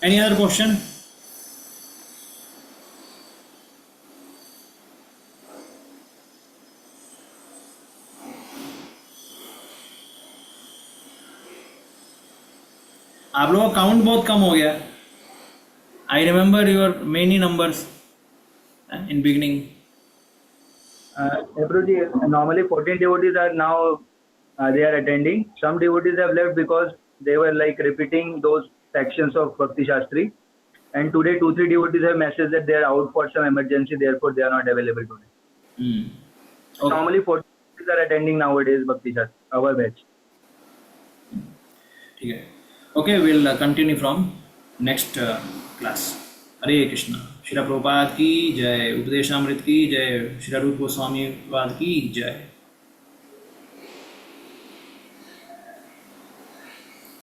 A: Any other question? आप लोगों का count बहुत कम हो गया. I remember your many numbers in beginning.
B: Guruji, normally 14 devotees are now they are attending. Some devotees have left because they were like repeating those sections of Bhakti Shastri. And today 2-3 devotees have messaged that they are out for some emergency, therefore they are not available today.
A: Okay.
B: Normally 14 devotees are attending nowadays Bhakti Shastri, our batch.
A: ठीक है. Okay, we'll continue from next class. हरे कृष्णा. श्रील प्रभुपाद की जय. उपदेशामृत की जय. श्री रूप गोस्वामी पाद की जय.